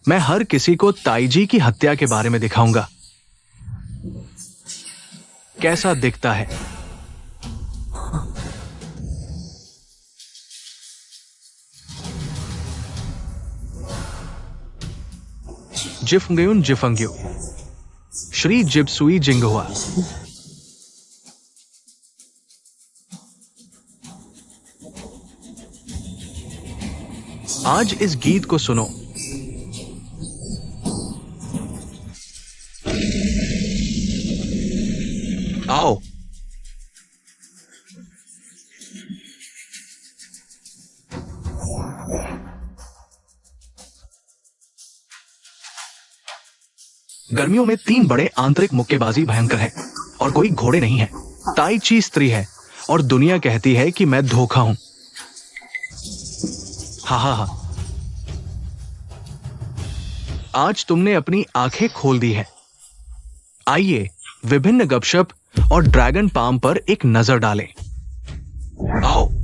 मैं हर किसी को ताइजी की हत्या के बारे में दिखाऊंगा। कैसा दिखता है? जिफंग्यून जिफंग्यू, श्री जिप्सुई जिंगहुआ। आज इस गीत को सुनो। आओ। गर्मियों में 3 बड़े आंतरिक मुक्केबाजी भयंकर है और कोई घोड़े नहीं है। ताई ची स्त्री है और दुनिया कहती है कि मैं धोखा हूं। हा हा हा। आज तुमने अपनी आंखें खोल दी है। आइए विभिन्न गपशप और ड्रैगन पाम पर एक नजर डालें। आओ।